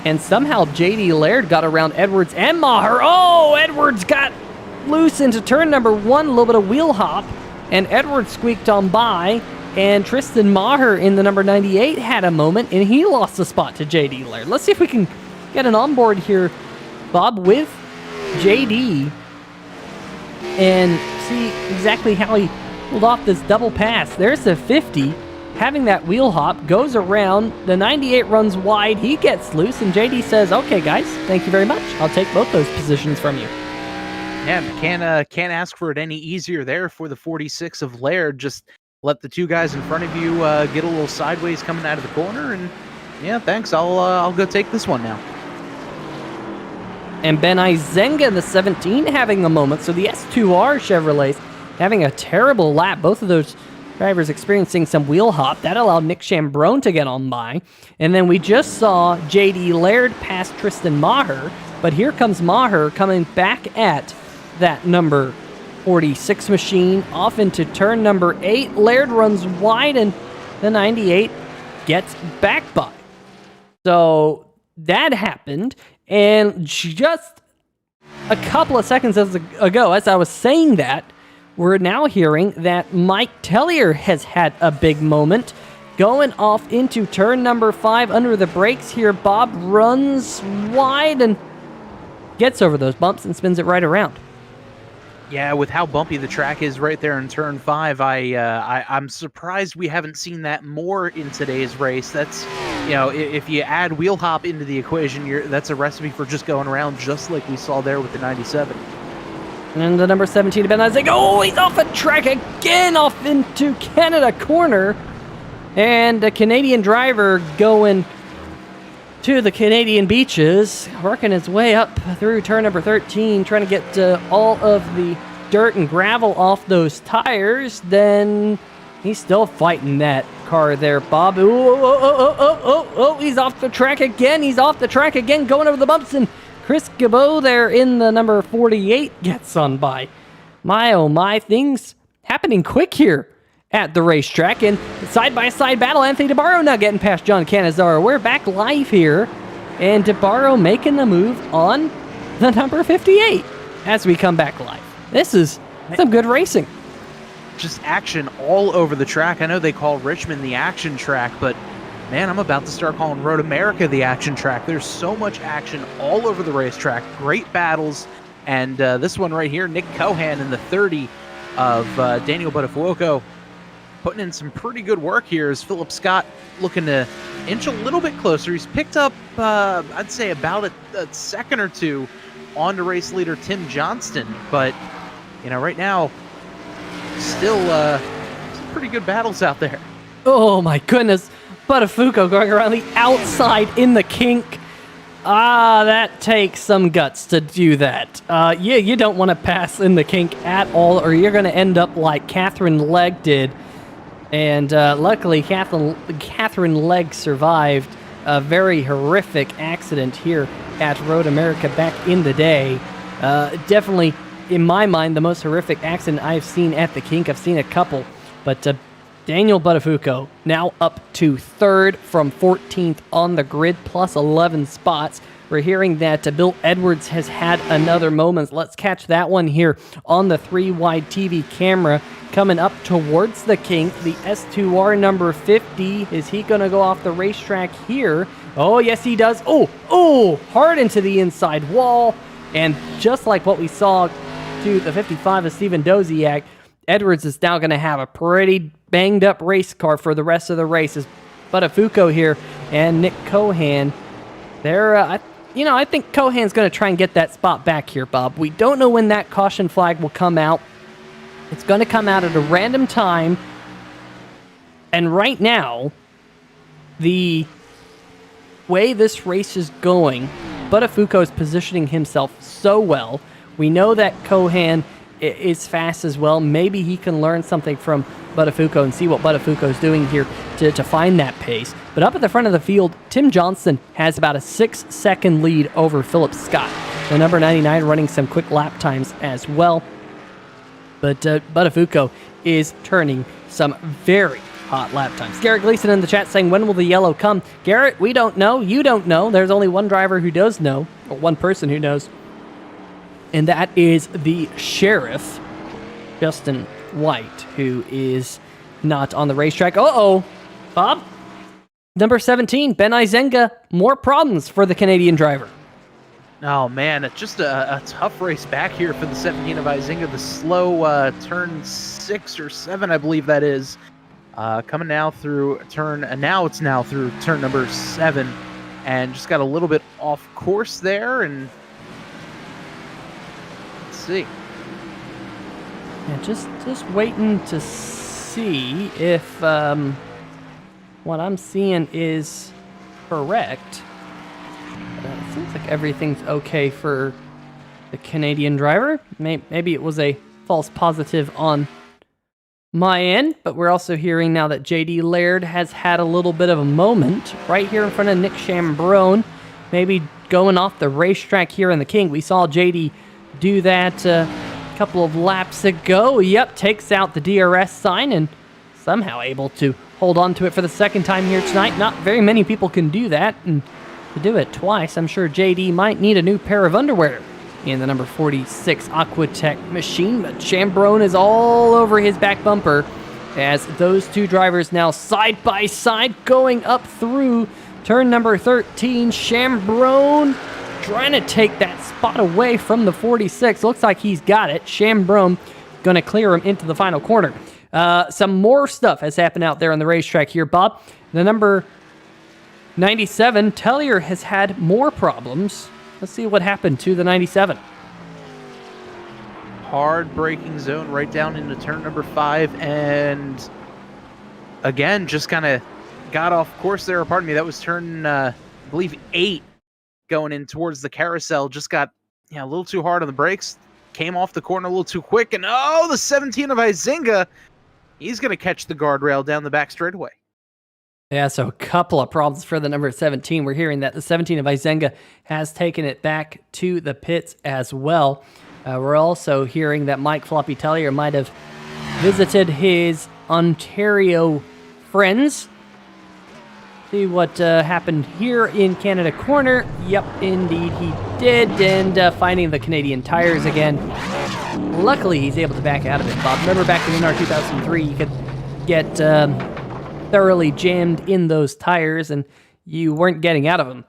and somehow J.D. Laird got around Edwards and Maher. Oh, Edwards got loose into turn number 1, a little bit of wheel hop, and Edwards squeaked on by, and Tristan Maher in the number 98 had a moment, and he lost a spot to J.D. Laird. Let's see if we can get an onboard here, Bob, with J.D. and see exactly how he pulled off this double pass. There's the 50, having that wheel hop, goes around, the 98 runs wide, he gets loose, and J.D. says, okay, guys, thank you very much. I'll take both those positions from you. Yeah, can't ask for it any easier there for the 46 of Laird. Just let the two guys in front of you get a little sideways coming out of the corner, and yeah, thanks. I'll go take this one now. And Ben Izenga in the 17 having a moment. So the S2R Chevrolets having a terrible lap. Both of those drivers experiencing some wheel hop. That allowed Nick Chambrone to get on by. And then we just saw J.D. Laird pass Tristan Maher. But here comes Maher coming back at that number 46 machine off into turn number 8. Laird runs wide, and the 98 gets back by. So that happened, and just a couple of seconds ago, as I was saying that, we're now hearing that Mike Tellier has had a big moment. Going off into turn number 5 under the brakes here. Bob runs wide and gets over those bumps and spins it right around. Yeah, with how bumpy the track is right there in turn 5, I'm surprised we haven't seen that more in today's race. That's, if you add wheel hop into the equation, that's a recipe for just going around just like we saw there with the 97. And the number 17 Ben Isaac. Oh, he's off the track again, off into Canada corner. And a Canadian driver going to the Canadian beaches, working his way up through turn number 13, trying to get all of the dirt and gravel off those tires. Then he's still fighting that car there, Bob. He's off the track again. He's off the track again, going over the bumps, and Chris Gabot there in the number 48 gets on by. My, oh my, things happening quick here at the racetrack, and side-by-side battle. Anthony DeBarro now getting past John Cannizzaro. We're back live here, and DeBarro making the move on the number 58 as we come back live. This is some good racing. Just action all over the track. I know they call Richmond the action track, but man, I'm about to start calling Road America the action track. There's so much action all over the racetrack. Great battles, and this one right here, Nick Cohan in the 30 of Daniel Budofuko, putting in some pretty good work here as Philip Scott looking to inch a little bit closer. He's picked up, I'd say, about a second or two on to race leader Tim Johnston. But, right now, still some pretty good battles out there. Oh, my goodness. Budofuko going around the outside in the kink. That takes some guts to do that. You don't want to pass in the kink at all, or you're going to end up like Catherine Legg did. And luckily, Catherine Legg survived a very horrific accident here at Road America back in the day. Definitely, in my mind, the most horrific accident I've seen at the kink. I've seen a couple, but Daniel Budofuko now up to 3rd from 14th on the grid, plus 11 spots. We're hearing that Bill Edwards has had another moment. Let's catch that one here on the 3WideTV camera. Coming up towards the kink, the S2R number 50. Is he going to go off the racetrack here? Oh, yes, he does. Oh, hard into the inside wall. And just like what we saw to the 55 of Steven Doziak, Edwards is now going to have a pretty banged-up race car for the rest of the race. As Budofuko here and Nick Cohan, I think Cohan's going to try and get that spot back here, Bob. We don't know when that caution flag will come out. It's going to come out at a random time. And right now, the way this race is going, Budofuko is positioning himself so well. We know that Cohan is fast as well. Maybe he can learn something from Budofuko and see what Budofuko is doing here to find that pace. But up at the front of the field, Tim Johnston has about a 6-second lead over Philip Scott. The number 99 running some quick lap times as well. But Budofuko is turning some very hot lap times. Garrett Gleason in the chat saying, when will the yellow come? Garrett, we don't know. You don't know. There's only one driver who does know, or one person who knows. And that is the sheriff, Justin White, who is not on the racetrack. Uh-oh, Bob? Number 17, Ben Izenga, more problems for the Canadian driver. Oh, man, it's just a tough race back here for the 17 of Izinga. The slow turn 6 or 7, I believe that is, coming now through turn number 7, and just got a little bit off course there, and let's see. Yeah, just waiting to see if what I'm seeing is correct. It seems like everything's okay for the Canadian driver. Maybe it was a false positive on my end, but we're also hearing now that JD Laird has had a little bit of a moment right here in front of Nick Chambrone, maybe going off the racetrack here in the King. We saw JD do that a couple of laps ago. Yep, takes out the DRS sign and somehow able to hold on to it for the second time here tonight. Not very many people can do that, and to do it twice, I'm sure JD might need a new pair of underwear in the number 46 Aquatech machine. But Chambrone is all over his back bumper as those two drivers now side by side going up through turn number 13. Chambrone trying to take that spot away from the 46. Looks like he's got it. Chambrone going to clear him into the final corner. Some more stuff has happened out there on the racetrack here, Bob. The number 97, Tellier, has had more problems. Let's see what happened to the 97. Hard braking zone right down into turn number 5, and again, just kind of got off course there. Pardon me, that was turn, I believe, 8 going in towards the carousel. Just got a little too hard on the brakes, came off the corner a little too quick, and oh, the 17 of Izinga, he's going to catch the guardrail down the back straightaway. Yeah, so a couple of problems for the number 17. We're hearing that the 17 of Izenga has taken it back to the pits as well. We're also hearing that Mike Floppy Tellier might have visited his Ontario friends. See what happened here in Canada Corner. Yep, indeed he did. And finding the Canadian tires again. Luckily, he's able to back out of it, Bob. Remember back in NR 2003, you could get thoroughly jammed in those tires, and you weren't getting out of them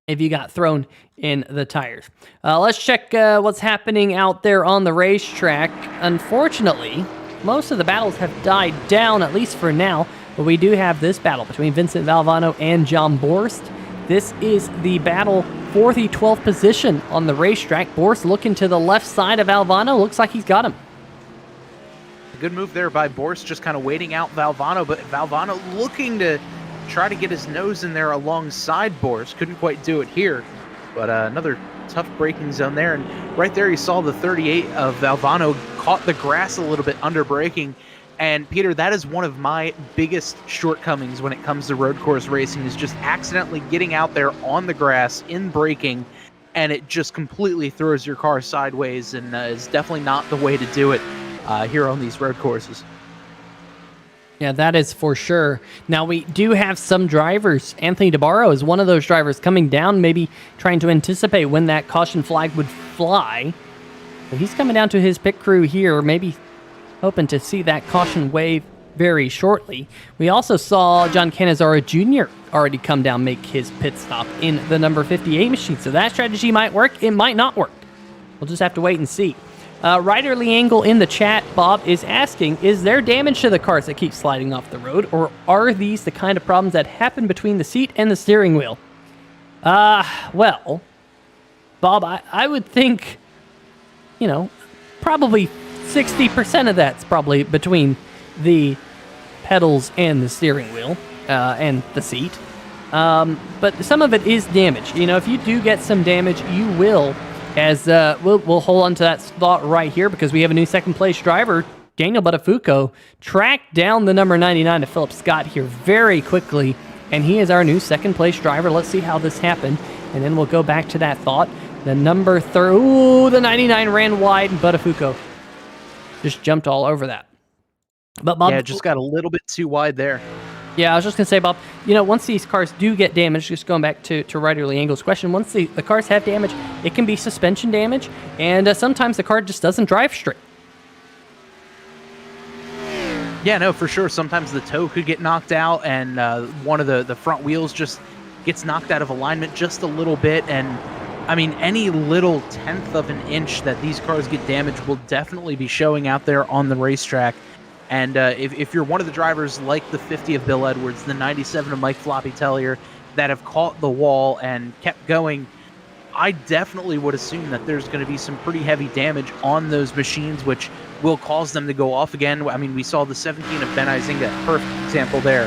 if you got thrown in the tires. Let's check what's happening out there on the racetrack. Unfortunately, most of the battles have died down, at least for now, but we do have this battle between Vincent Valvano and John Borst. This is the battle for the 12th position on the racetrack. Borst looking to the left side of Valvano. Looks like he's got him. Good move there by Borst, just kind of waiting out Valvano, but Valvano looking to try to get his nose in there alongside Borst. Couldn't quite do it here, but another tough braking zone there. And right there you saw the 38 of Valvano caught the grass a little bit under braking. And Peter, that is one of my biggest shortcomings when it comes to road course racing, is just accidentally getting out there on the grass in braking, and it just completely throws your car sideways, and is definitely not the way to do it here on these road courses. Yeah, that is for sure. Now, we do have some drivers. Anthony DeBarro is one of those drivers coming down, maybe trying to anticipate when that caution flag would fly. But he's coming down to his pit crew here, maybe hoping to see that caution wave very shortly. We also saw John Canizaro Jr. already come down, make his pit stop in the number 58 machine. So that strategy might work. It might not work. We'll just have to wait and see. Ryder Lee Angle in the chat, Bob, is asking, is there damage to the cars that keep sliding off the road, or are these the kind of problems that happen between the seat and the steering wheel? Well, Bob, I would think, probably 60% of that's probably between the pedals and the steering wheel and the seat. But some of it is damage. If you do get some damage, you will. As we'll hold on to that thought right here, because we have a new second-place driver, Daniel Budofuko, tracked down the number 99 to Philip Scott here very quickly, and he is our new second-place driver. Let's see how this happened, and then we'll go back to that thought. The number the 99 ran wide, and Budofuko just jumped all over that. But Bob, yeah, just got a little bit too wide there. Yeah, I was just going to say, Bob, once these cars do get damaged, just going back to Ryder Lee Angle's question, once the cars have damage, it can be suspension damage, and sometimes the car just doesn't drive straight. Yeah, no, for sure. Sometimes the toe could get knocked out, and one of the front wheels just gets knocked out of alignment just a little bit, and I mean, any little tenth of an inch that these cars get damaged will definitely be showing out there on the racetrack. And if you're one of the drivers like the 50 of Bill Edwards, the 97 of Mike Floppy Tellier, that have caught the wall and kept going, I definitely would assume that there's going to be some pretty heavy damage on those machines, which will cause them to go off again. I mean, we saw the 17 of Ben Izinga, perfect example there.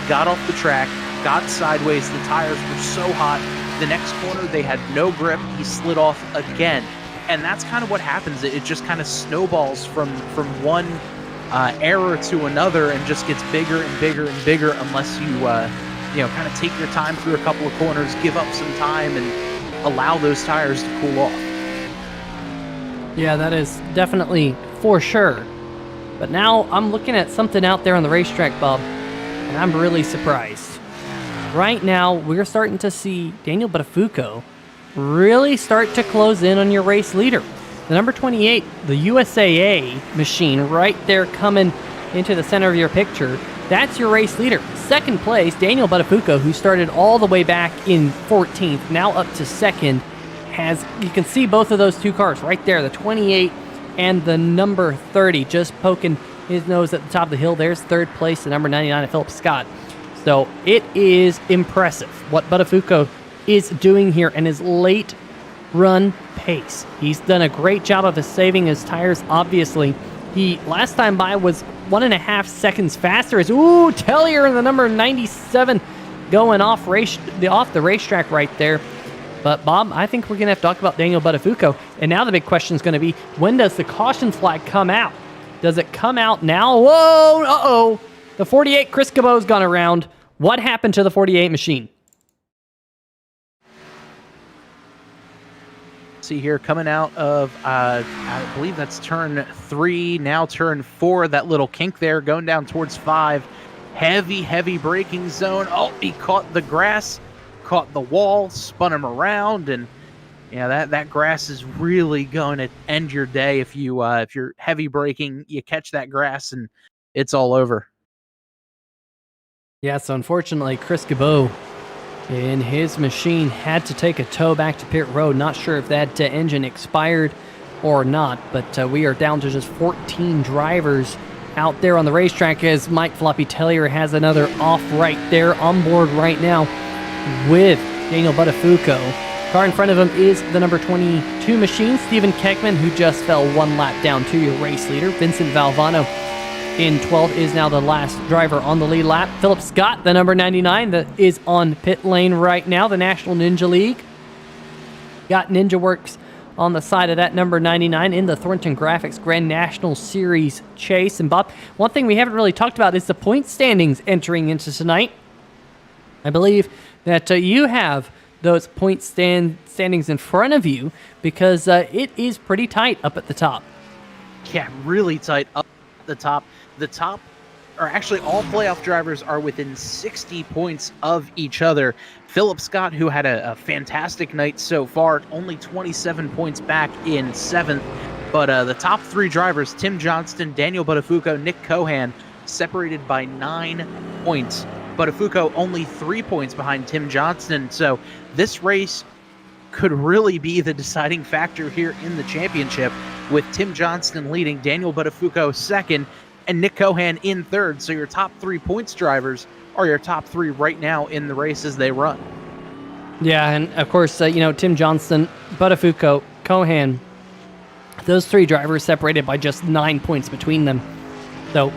Got off the track, got sideways, the tires were so hot, the next corner they had no grip, he slid off again. And that's kind of what happens. It just kind of snowballs from one error to another, and just gets bigger and bigger and bigger unless you kind of take your time through a couple of corners, give up some time, and allow those tires to cool off. Yeah, that is definitely for sure. But now I'm looking at something out there on the racetrack, Bob, and I'm really surprised. Right now, we're starting to see Daniel Budofuko really start to close in on your race leader. The number 28, the USAA machine, right there coming into the center of your picture. That's your race leader. Second place, Daniel Budofuko, who started all the way back in 14th, now up to second, you can see both of those two cars right there, the 28 and the number 30, just poking his nose at the top of the hill. There's third place, the number 99 of Philip Scott. So it is impressive what Budofuko is doing here and his late run pace. He's done a great job of saving his tires, obviously. He, last time by, was 1.5 seconds faster. Tellier in the number 97 going off the racetrack right there. But, Bob, I think we're going to have to talk about Daniel Budofuko. And now the big question is going to be, when does the caution flag come out? Does it come out now? Whoa, uh-oh. The 48, Chris Cabot's gone around. What happened to the 48 machine? See here, coming out of, I believe that's turn 3, now turn 4, that little kink there, going down towards 5. Heavy braking zone. Oh, he caught the grass, caught the wall, spun him around, and yeah, that grass is really going to end your day if you're heavy braking, you catch that grass and it's all over. Yeah, so unfortunately, Chris Cabot in his machine had to take a tow back to pit road. Not sure if that engine expired or not, but we are down to just 14 drivers out there on the racetrack as Mike Floppy Tellier has another off right there on board right now with Daniel Budofuko. Car in front of him is the number 22 machine, Stephen Keckman, who just fell one lap down to your race leader. Vincent Valvano in 12th is now the last driver on the lead lap. Philip Scott, the number 99, that is on pit lane right now, the National Ninja League. Got Ninja Works on the side of that number 99 in the Thornton Graphix Grand National Series chase. And Bob, one thing we haven't really talked about is the point standings entering into tonight. I believe that you have those point standings in front of you because it is pretty tight up at the top. Yeah, really tight up at the top. The top, or actually all playoff drivers, are within 60 points of each other. Philip Scott, who had a fantastic night so far, only 27 points back in 7th. But the top 3 drivers, Tim Johnston, Daniel Budofuko, Nick Cohan, separated by 9 points. Budofuko only 3 points behind Tim Johnston. So this race could really be the deciding factor here in the championship, with Tim Johnston leading, Daniel Budofuko second, and Nick Cohan in third. So your top 3 points drivers are your top 3 right now in the race as they run. Yeah, and of course, Tim Johnston, Budofuko, Cohan, those 3 drivers separated by just 9 points between them. So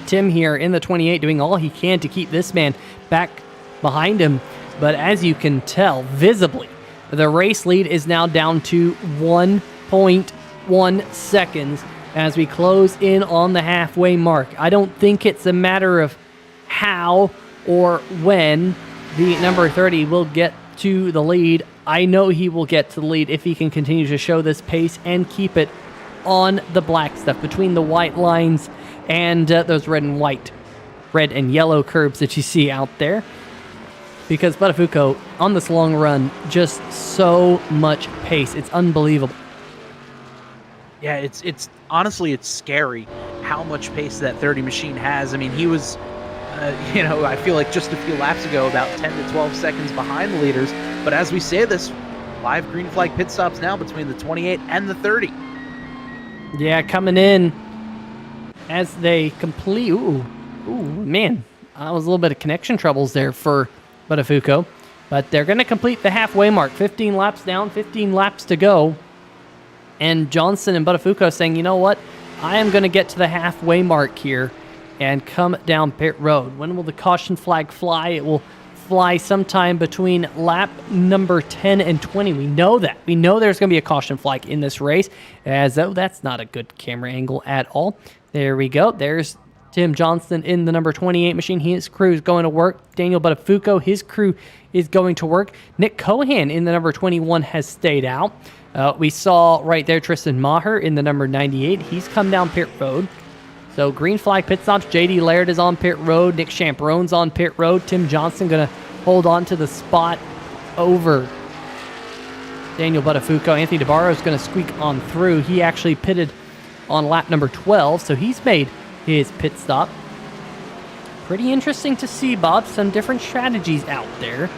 Tim here in the 28 doing all he can to keep this man back behind him. But as you can tell, visibly, the race lead is now down to 1.1 seconds as we close in on the halfway mark. I don't think it's a matter of how or when the number 30 will get to the lead. I know he will get to the lead if he can continue to show this pace and keep it on the black stuff between the white lines and those red and yellow curbs that you see out there. Because Budofuko, on this long run, just so much pace. It's unbelievable. Yeah, it's honestly, it's scary how much pace that 30 machine has. I mean, he was, I feel like just a few laps ago, about 10 to 12 seconds behind the leaders. But as we say this, 5 green flag pit stops now between the 28 and the 30. Yeah, coming in as they complete. Ooh, man. That was a little bit of connection troubles there for Budofuko. But they're going to complete the halfway mark. 15 laps down, 15 laps to go. And Johnson and Budofuko saying, you know what? I am going to get to the halfway mark here and come down pit road. When will the caution flag fly? It will fly sometime between lap number 10 and 20. We know that. We know there's going to be a caution flag in this race. As though that's not a good camera angle at all. There we go. There's Tim Johnston in the number 28 machine. His crew is going to work. Daniel Budofuko, his crew is going to work. Nick Cohan in the number 21 has stayed out. We saw right there Tristan Maher in the number 98. He's come down pit road. So green flag pit stops. JD Laird is on pit road. Nick Champerone's on pit road. Tim Johnston going to hold on to the spot over Daniel Budofuko. Anthony DeBarro is going to squeak on through. He actually pitted on lap number 12, so he's made his pit stop. Pretty interesting to see, Bob, some different strategies out there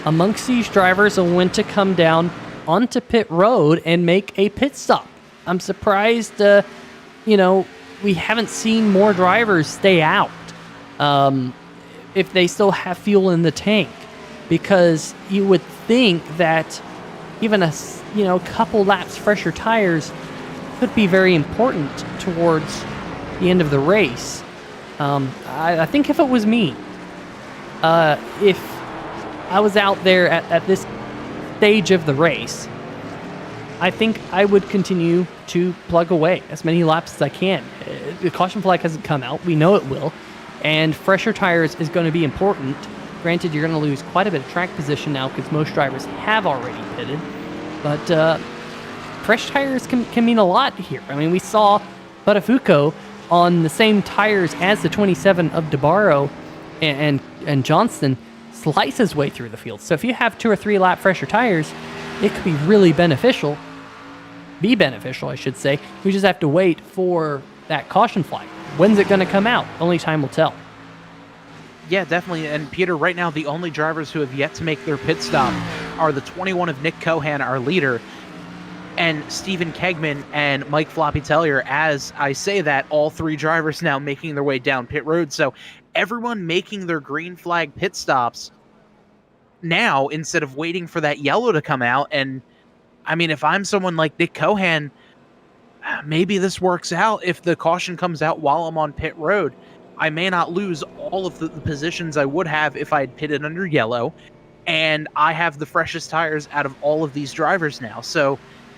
amongst these drivers on when to come down onto pit road and make a pit stop. I'm surprised, we haven't seen more drivers stay out if they still have fuel in the tank, because you would think that even a couple laps fresher tires could be very important towards the end of the race. I think if it was me, if I was out there at this stage of the race, I think I would continue to plug away as many laps as I can. The caution flag hasn't come out. We know it will. And fresher tires is going to be important. Granted, you're going to lose quite a bit of track position now because most drivers have already pitted. But fresh tires can mean a lot here. I mean, we saw Budofuko on the same tires as the 27 of DeBarro and Johnston slice his way through the field. So if you have 2 or 3 lap fresher tires, it could be really beneficial. Be beneficial, I should say. We just have to wait for that caution flag. When's it going to come out? Only time will tell. Yeah, definitely. And Peter, right now, the only drivers who have yet to make their pit stop are the 21 of Nick Cohan, our leader, and Stephen Kegman and Mike Floppy Tellier. As I say that, all 3 drivers now making their way down pit road. So everyone making their green flag pit stops now instead of waiting for that yellow to come out. And I mean, if I'm someone like Nick Cohan, maybe this works out. If the caution comes out while I'm on pit road, I may not lose all of the positions I would have if I had pitted under yellow, and I have the freshest tires out of all of these drivers now. So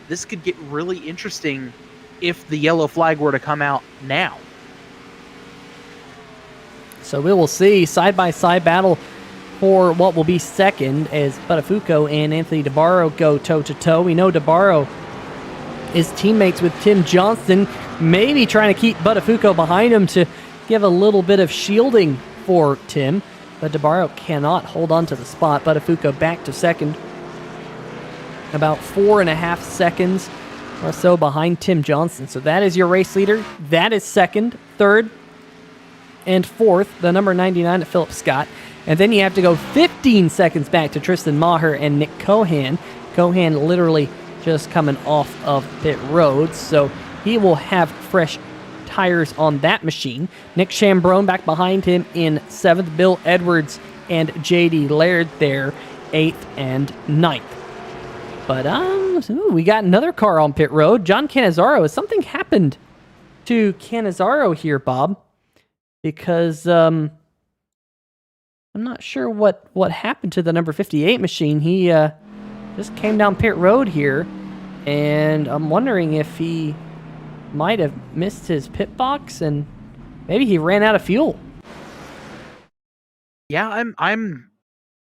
this could get really interesting if the yellow flag were to come out now. So we will see side-by-side battle for what will be second as Budofuko and Anthony DeBarro go toe-to-toe. We know DeBarro is teammates with Tim Johnston, maybe trying to keep Budofuko behind him to give a little bit of shielding for Tim, but DeBarro cannot hold on to the spot. Budofuko back to second, about 4.5 seconds or so behind Tim Johnston. So that is your race leader. That is second, third, and fourth, the number 99 at Philip Scott. And then you have to go 15 seconds back to Tristan Maher and Nick Cohan. Cohan literally just coming off of pit road, so he will have fresh tires on that machine. Nick Chambrone back behind him in 7th. Bill Edwards and J.D. Laird there, 8th and 9th. But we got another car on pit road. John Cannizzaro. Has something happened to Cannizzaro here, Bob? Because I'm not sure what happened to the number 58 machine. He just came down pit road here, and I'm wondering if he might have missed his pit box and maybe he ran out of fuel. Yeah, I'm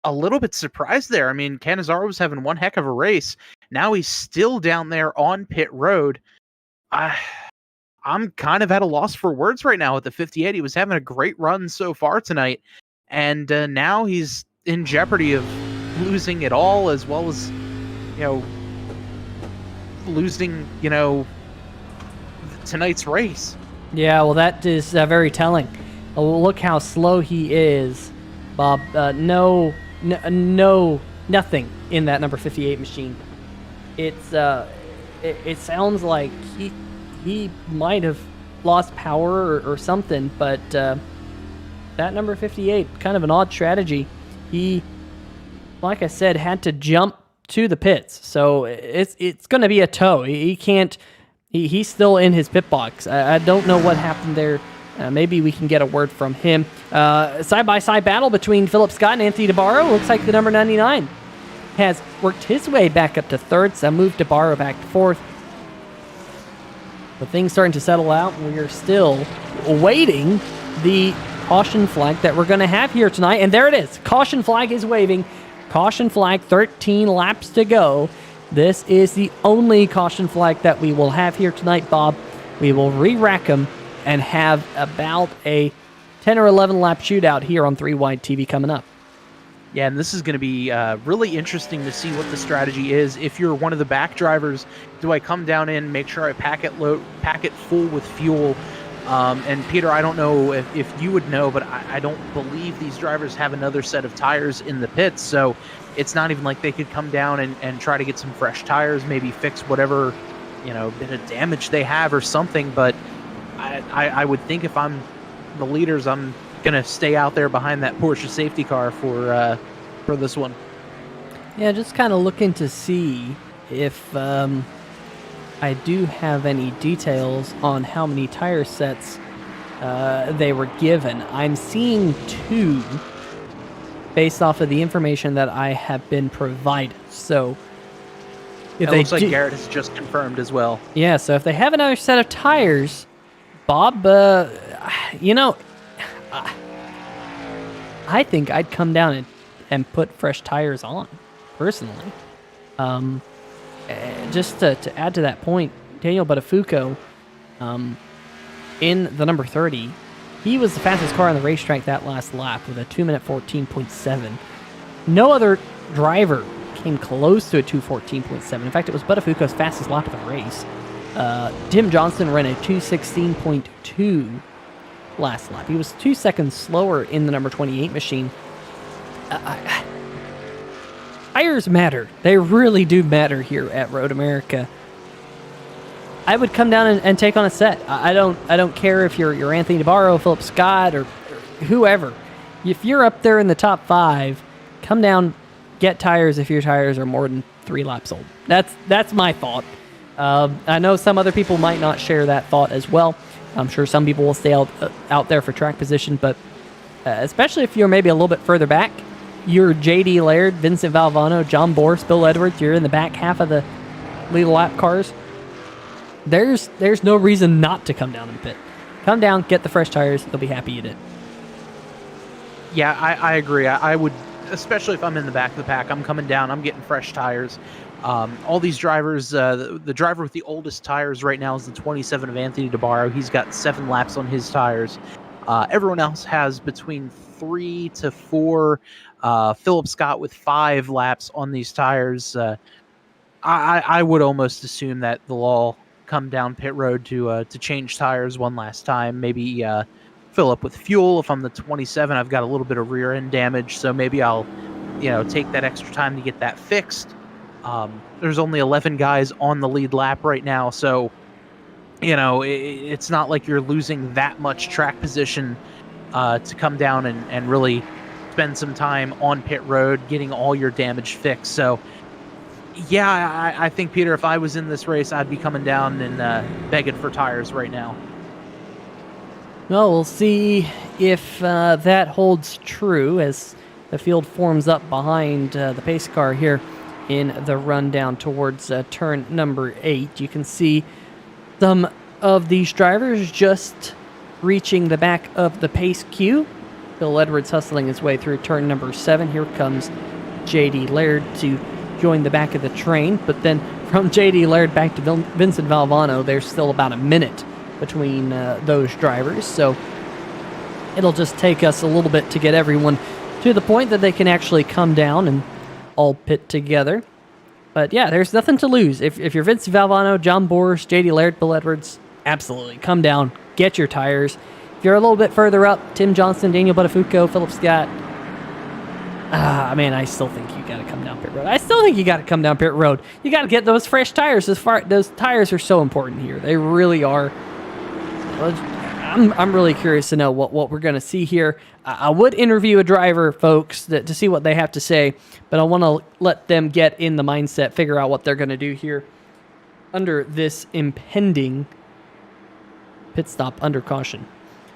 a little bit surprised there. I mean, Cannizzaro was having one heck of a race. Now he's still down there on pit road. I'm kind of at a loss for words right now with the 58. He was having a great run so far tonight, and now he's in jeopardy of losing it all, as well as, losing, tonight's race. Yeah, well, that is very telling. Look how slow he is, Bob. Nothing in that number 58 machine. It's it sounds like he might have lost power or something, but that number 58, kind of an odd strategy. He, like I said, had to jump to the pits, so it's going to be a tow. He can't. He's still in his pit box. I don't know what happened there. Maybe we can get a word from him. Side-by-side battle between Philip Scott and Anthony DeBarro. Looks like the number 99 has worked his way back up to third, so moved DeBarro back to fourth. But things starting to settle out, and we are still awaiting the caution flag that we're going to have here tonight. And there it is. Caution flag is waving. Caution flag, 13 laps to go. This is the only caution flag that we will have here tonight, Bob. We will re-rack them and have about a 10 or 11 lap shootout here on 3WideTV coming up. Yeah, and this is going to be really interesting to see what the strategy is. If you're one of the back drivers, do I come down in, make sure I pack it full with fuel? And Peter, I don't know if you would know, but I don't believe these drivers have another set of tires in the pits, so it's not even like they could come down and try to get some fresh tires, maybe fix whatever, bit of damage they have or something. But I would think if I'm the leaders, I'm gonna stay out there behind that Porsche safety car for this one. Yeah, just kind of looking to see if I do have any details on how many tire sets they were given. I'm seeing 2 based off of the information that I have been provided. So if it looks like Garrett has just confirmed as well. Yeah, so if they have another set of tires, Bob, I think I'd come down and put fresh tires on, personally. Just to add to that point, Daniel Budofuko, in the number 30, he was the fastest car on the racetrack that last lap with a 2-minute 14.7. No other driver came close to a 2:14.7. In fact, it was Budofuko's fastest lap of the race. Tim Johnson ran a 2:16.2 last lap. He was 2 seconds slower in the number 28 machine. Tires matter. They really do matter here at Road America. I would come down and take on a set. I don't care if you're Anthony DeBarro, Philip Scott, or whoever. If you're up there in the top 5, come down, get tires if your tires are more than 3 laps old. That's my thought. I know some other people might not share that thought as well. I'm sure some people will stay out there for track position, but especially if you're maybe a little bit further back, you're J.D. Laird, Vincent Valvano, John Boris, Bill Edwards, you're in the back half of the lead lap cars. There's no reason not to come down and pit. Come down, get the fresh tires, you'll be happy you did. Yeah, I agree. I would, especially if I'm in the back of the pack, I'm coming down, I'm getting fresh tires. All these drivers, the driver with the oldest tires right now is the 27 of Anthony DeBarro. He's got 7 laps on his tires. Everyone else has between 3 to 4. Philip Scott with 5 laps on these tires. I would almost assume that they'll all come down pit road to change tires one last time. Maybe fill up with fuel. If I'm the 27, I've got a little bit of rear end damage, so maybe I'll take that extra time to get that fixed. There's only 11 guys on the lead lap right now, so it's not like you're losing that much track position to come down and really spend some time on pit road getting all your damage fixed. So yeah, I think, Peter, if I was in this race, I'd be coming down and begging for tires right now. Well, we'll see if that holds true as the field forms up behind the pace car here in the rundown towards turn number 8. You can see some of these drivers just reaching the back of the pace queue. Bill Edwards hustling his way through turn number 7. Here comes J.D. Laird to join the back of the train. But then from J.D. Laird back to Vincent Valvano, there's still about a minute between those drivers. So it'll just take us a little bit to get everyone to the point that they can actually come down and all pit together. But yeah, there's nothing to lose. If you're Vincent Valvano, John Boris, J.D. Laird, Bill Edwards, absolutely come down, get your tires. If you're a little bit further up, Tim Johnson, Daniel Budofuko, Philip Scott, I still think you got to come down pit road. I still think you got to come down pit road. You got to get those fresh tires. Those tires are so important here. They really are. I'm really curious to know what we're going to see here. I would interview a driver, folks, to see what they have to say, but I want to let them get in the mindset, figure out what they're going to do here under this impending pit stop under caution.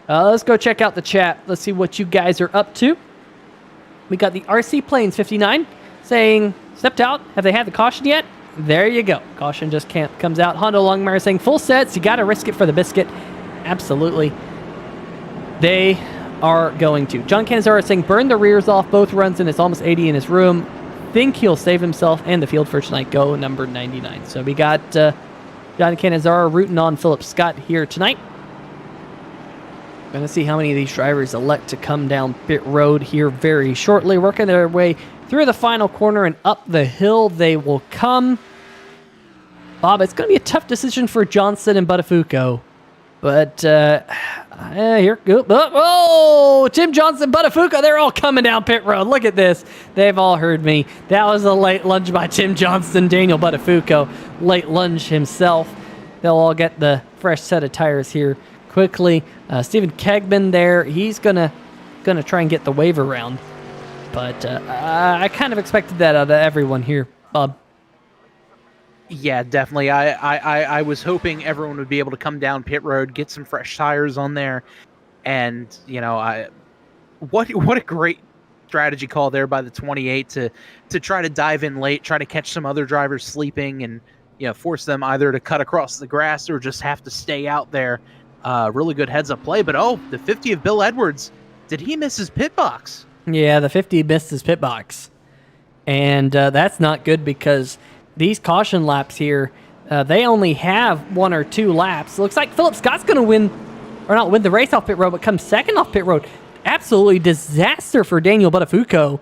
Let's go check out the chat. Let's see what you guys are up to. We got the RC Plains 59 saying, stepped out. Have they had the caution yet? There you go. Caution just comes out. Hondo Longmire saying, full sets. You got to risk it for the biscuit. Absolutely. They are going to. John Canizaro saying, burn the rears off both runs and it's almost 80 in his room. Think he'll save himself and the field for tonight. Go number 99. So we got John Canizaro rooting on Philip Scott here tonight. Going to see how many of these drivers elect to come down pit road here very shortly, working their way through the final corner and up the hill they will come. Bob, it's going to be a tough decision for Johnson and Budofuko. But here, oh, Tim Johnson, Budofuko, they're all coming down pit road. Look at this. They've all heard me. That was a late lunge by Tim Johnson, Daniel Budofuko, late lunge himself. They'll all get the fresh set of tires here quickly. Stephen Kegman there, he's gonna try and get the wave around. But I kind of expected that out of everyone here, Bob. Yeah, definitely. I was hoping everyone would be able to come down pit road, get some fresh tires on there, and what a great strategy call there by the 28 to try to dive in late, try to catch some other drivers sleeping, and force them either to cut across the grass or just have to stay out there. Really good heads up play, but the 50 of Bill Edwards, did he miss his pit box? Yeah, the 50 missed his pit box, and that's not good because these caution laps here, they only have 1 or 2 laps. Looks like Philip Scott's going to win, or not win the race off pit road, but come second off pit road. Absolutely disaster for Daniel Budofuko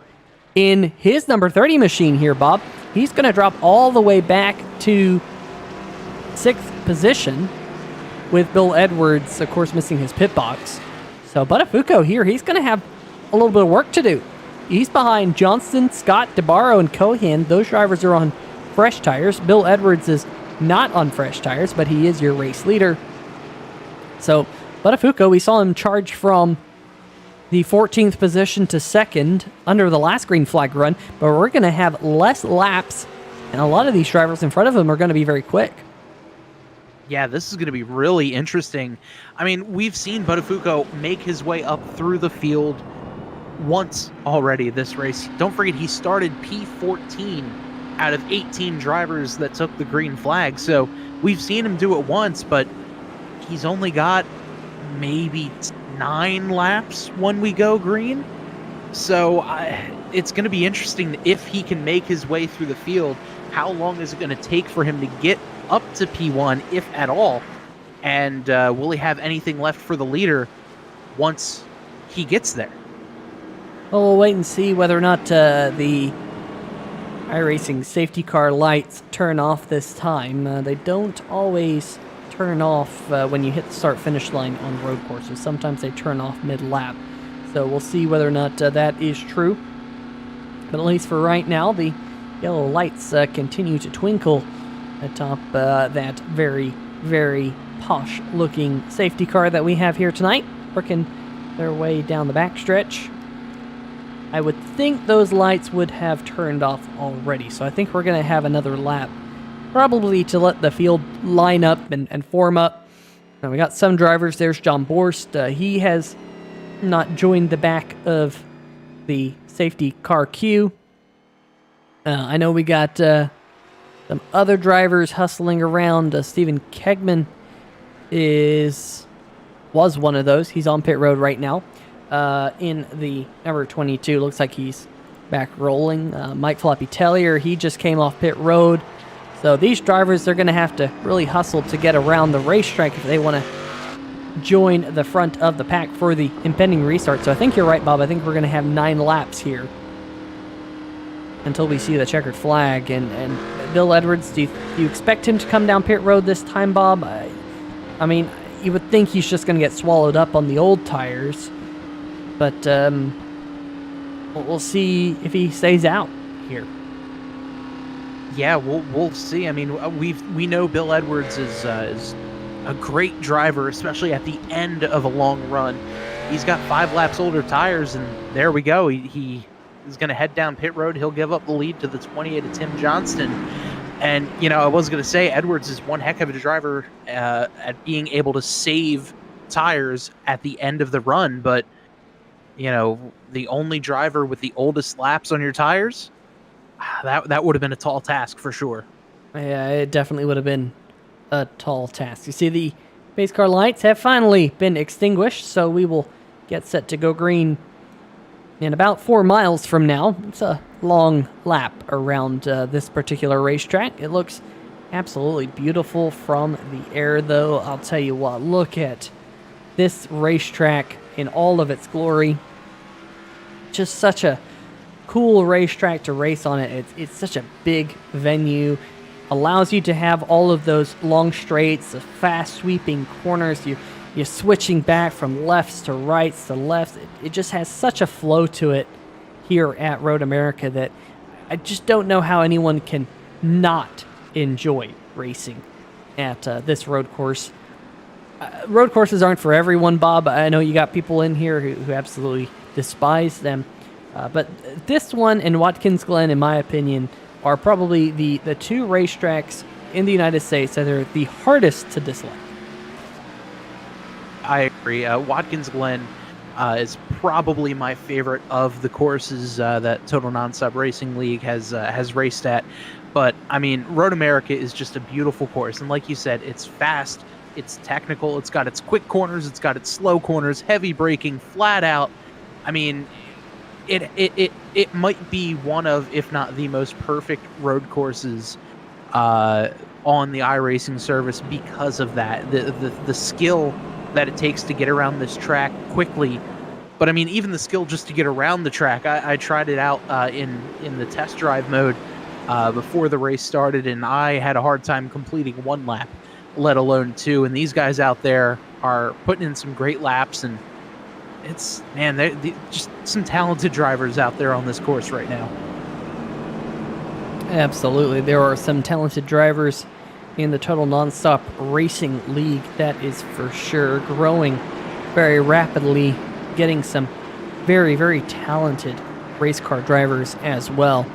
in his number 30 machine here, Bob. He's going to drop all the way back to 6th position with Bill Edwards, of course, missing his pit box. So Budofuko here, he's going to have a little bit of work to do. He's behind Johnston, Scott, DeBarro, and Cohan. Those drivers are on fresh tires. Bill Edwards is not on fresh tires, but he is your race leader. So Budofuko, we saw him charge from the 14th position to 2nd under the last green flag run, but we're going to have less laps, and a lot of these drivers in front of him are going to be very quick. Yeah, this is going to be really interesting. I mean, we've seen Budofuko make his way up through the field once already this race. Don't forget, he started P14 out of 18 drivers that took the green flag. So we've seen him do it once, but he's only got maybe 9 laps when we go green. So it's going to be interesting if he can make his way through the field. How long is it going to take for him to get up to P1, if at all? And will he have anything left for the leader once he gets there? Well, we'll wait and see whether or not the iRacing safety car lights turn off this time. They don't always turn off when you hit the start-finish line on road courses. Sometimes they turn off mid-lap. So we'll see whether or not that is true. But at least for right now, the yellow lights continue to twinkle atop that very, very posh-looking safety car that we have here tonight, working their way down the backstretch. I would think those lights would have turned off already, so I think we're going to have another lap, probably to let the field line up and form up. Now we got some drivers. There's John Borst. He has not joined the back of the safety car queue. I know we got some other drivers hustling around. Stephen Kegman was one of those. He's on pit road right now. In the number 22, looks like he's back rolling. Mike Floppy Tellier, he just came off pit road. So these drivers, they're going to have to really hustle to get around the racetrack if they want to join the front of the pack for the impending restart. So I think you're right, Bob. I think we're going to have 9 laps here until we see the checkered flag. And Bill Edwards, do you expect him to come down pit road this time, Bob? I mean, you would think he's just going to get swallowed up on the old tires. But we'll see if he stays out here. Yeah, we'll see. I mean, we know Bill Edwards is a great driver, especially at the end of a long run. He's got 5 laps older tires, and there we go. He is going to head down pit road. He'll give up the lead to the 28 of Tim Johnston. And I was going to say Edwards is one heck of a driver at being able to save tires at the end of the run, but the only driver with the oldest laps on your tires, that would have been a tall task for sure. Yeah, it definitely would have been a tall task. You see, the pace car lights have finally been extinguished, so we will get set to go green in about 4 miles from now. It's a long lap around this particular racetrack. It looks absolutely beautiful from the air, though. I'll tell you what, look at this racetrack in all of its glory. Just such a cool racetrack to race on it. It's such a big venue. Allows you to have all of those long straights, the fast sweeping corners. You're switching back from lefts to rights to lefts. It just has such a flow to it here at Road America that I just don't know how anyone can not enjoy racing at this road course. Road courses aren't for everyone, Bob. I know you got people in here who absolutely despise them. But this one and Watkins Glen, in my opinion, are probably the two racetracks in the United States that are the hardest to dislike. I agree. Watkins Glen is probably my favorite of the courses that Total Nonstop Racing League has raced at. But, I mean, Road America is just a beautiful course. And like you said, it's fast, it's technical, it's got its quick corners, it's got its slow corners, heavy braking, flat out. I mean, it might be one of, if not the most perfect road courses on the iRacing service because of that. The skill that it takes to get around this track quickly. But I mean, even the skill just to get around the track. I tried it out in the test drive mode before the race started, and I had a hard time completing one lap, let alone two. And these guys out there are putting in some great laps, and it's, man, they're just some talented drivers out there on this course right now. Absolutely. There are some talented drivers in the Total Nonstop Racing League, that is for sure. Growing very rapidly, getting some very, very talented race car drivers as well.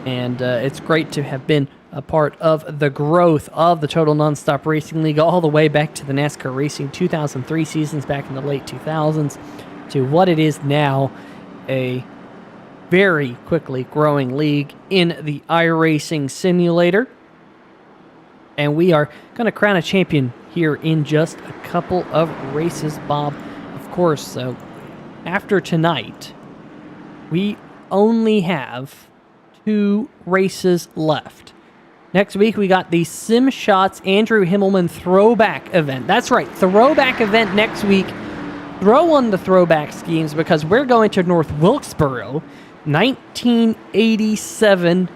And it's great to have been a part of the growth of the Total Nonstop Racing League all the way back to the NASCAR Racing 2003 seasons back in the late 2000s to what it is now, a very quickly growing league in the iRacing simulator. And we are going to crown a champion here in just a couple of races, Bob. Of course, so after tonight, we only have 2 races left. Next week, we got the Sim Shots Andrew Himmelman Throwback event. That's right, Throwback event next week. Throw on the throwback schemes because we're going to North Wilkesboro. 1987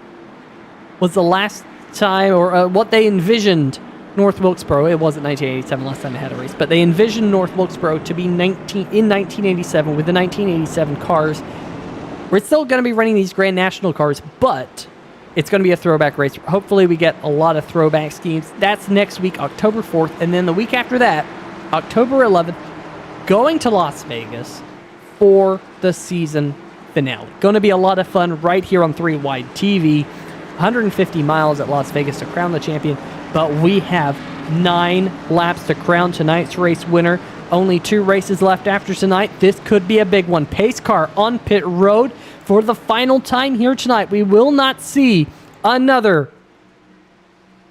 was the last time, or what they envisioned North Wilkesboro. It wasn't 1987 last time they had a race, but they envisioned North Wilkesboro to be in 1987 with the 1987 cars. We're still going to be running these Grand National cars, but it's going to be a throwback race. Hopefully we get a lot of throwback schemes. That's next week, October 4th, and then the week after that, October 11th, going to Las Vegas for the season finale. Going to be a lot of fun right here on 3WideTV. 150 miles at Las Vegas to crown the champion, but we have 9 laps to crown tonight's race winner. Only 2 races left after tonight. This could be a big one. Pace car on pit road for the final time here tonight. We will not see another.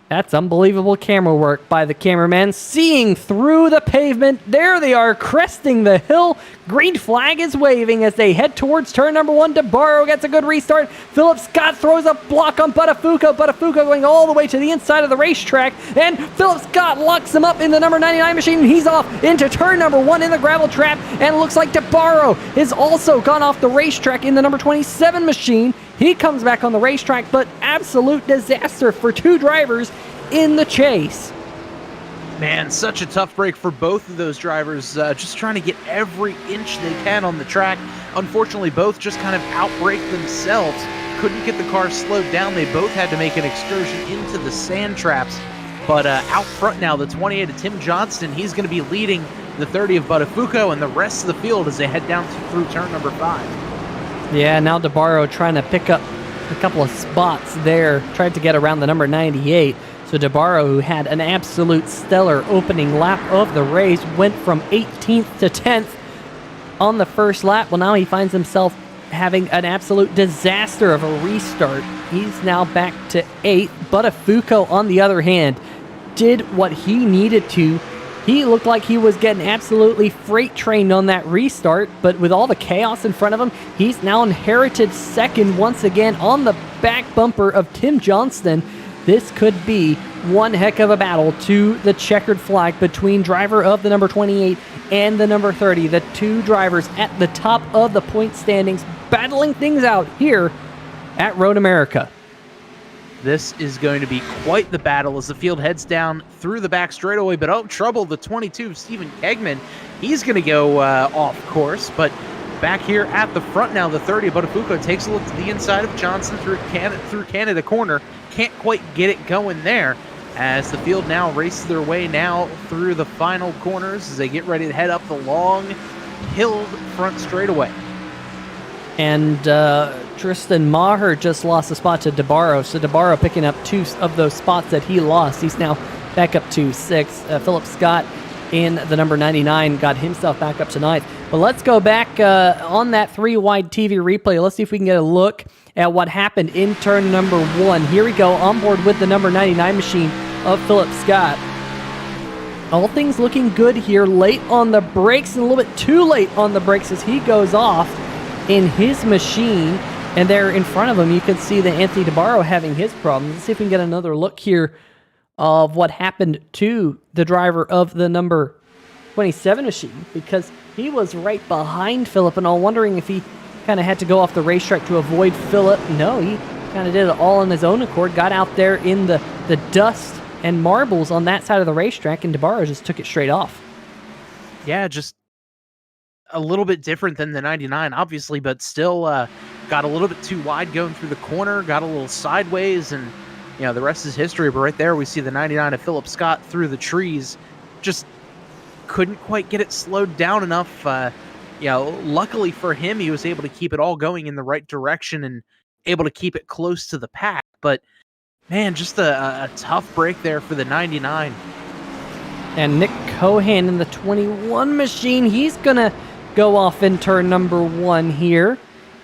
That's unbelievable camera work by the cameraman. Seeing through the pavement. There they are, cresting the hill. Green flag is waving as they head towards turn number 1. DeBarro gets a good restart. Philip Scott throws a block on Budofuko. Budofuko going all the way to the inside of the racetrack. And Philip Scott locks him up in the number 99 machine. And he's off into turn number 1 in the gravel trap. And it looks like DeBarro has also gone off the racetrack in the number 27 machine. He comes back on the racetrack, but absolute disaster for 2 drivers in the chase. Man, such a tough break for both of those drivers, just trying to get every inch they can on the track. Unfortunately, both just kind of outbrake themselves. Couldn't get the car slowed down. They both had to make an excursion into the sand traps. But out front now, the 28 of Tim Johnston, he's going to be leading the 30 of Budofuko and the rest of the field as they head down through turn number 5. Yeah, now DeBarro trying to pick up a couple of spots there. Tried to get around the number 98. So DeBarro, who had an absolute stellar opening lap of the race, went from 18th to 10th on the first lap. Well, now he finds himself having an absolute disaster of a restart. He's now back to 8th. Budofuko, on the other hand, did what he needed to. He looked like he was getting absolutely freight trained on that restart, but with all the chaos in front of him, he's now inherited second once again on the back bumper of Tim Johnston. This could be one heck of a battle to the checkered flag between driver of the number 28 and the number 30, the two drivers at the top of the point standings, battling things out here at Road America. This is going to be quite the battle as the field heads down through the back straightaway, but oh, trouble, the 22, Stephen Kegman, he's going to go off course, but back here at the front now, the 30, Budofuko takes a look to the inside of Johnson through Canada corner, can't quite get it going there, as the field now races their way now through the final corners as they get ready to head up the long, hilled front straightaway. And Tristan Maher just lost a spot to DeBarro, so DeBarro picking up 2 of those spots that he lost. He's now back up to 6. Philip Scott in the number 99 got himself back up to 9th. But let's go back on that 3WideTV replay. Let's see if we can get a look at what happened in turn number 1. Here we go, on board with the number 99 machine of Philip Scott. All things looking good here, late on the brakes, and a little bit too late on the brakes as he goes off in his machine. And there in front of him, you can see that Anthony DeBarro having his problems. Let's see if we can get another look here of what happened to the driver of the number 27 machine, because he was right behind Philip, and I'm wondering if he kind of had to go off the racetrack to avoid Philip. No, he kind of did it all on his own accord, got out there in the dust and marbles on that side of the racetrack, and DeBarro just took it straight off. Yeah, just a little bit different than the 99, obviously, but still got a little bit too wide going through the corner, got a little sideways, and you know, the rest is history. But right there, we see the 99 of Philip Scott through the trees. Just couldn't quite get it slowed down enough. Luckily for him, he was able to keep it all going in the right direction and able to keep it close to the pack. But man, just a tough break there for the 99. And Nick Cohan in the 21 machine, he's gonna go off in turn number 1 here.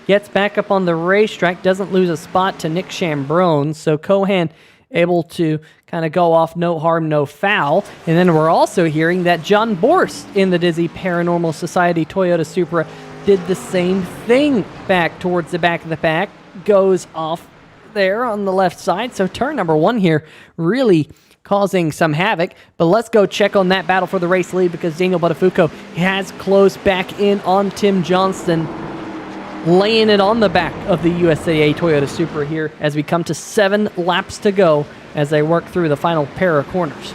Gets back up on the racetrack, doesn't lose a spot to Nick Chambrone, so Cohan able to kind of go off, no harm, no foul. And then we're also hearing that John Borst in the Dizzy Paranormal Society Toyota Supra did the same thing back towards the back of the pack, goes off there on the left side. So turn number 1 here really causing some havoc. But let's go check on that battle for the race lead, because Daniel Budofuko has closed back in on Tim Johnston, laying it on the back of the USAA Toyota Supra here as we come to 7 laps to go as they work through the final pair of corners.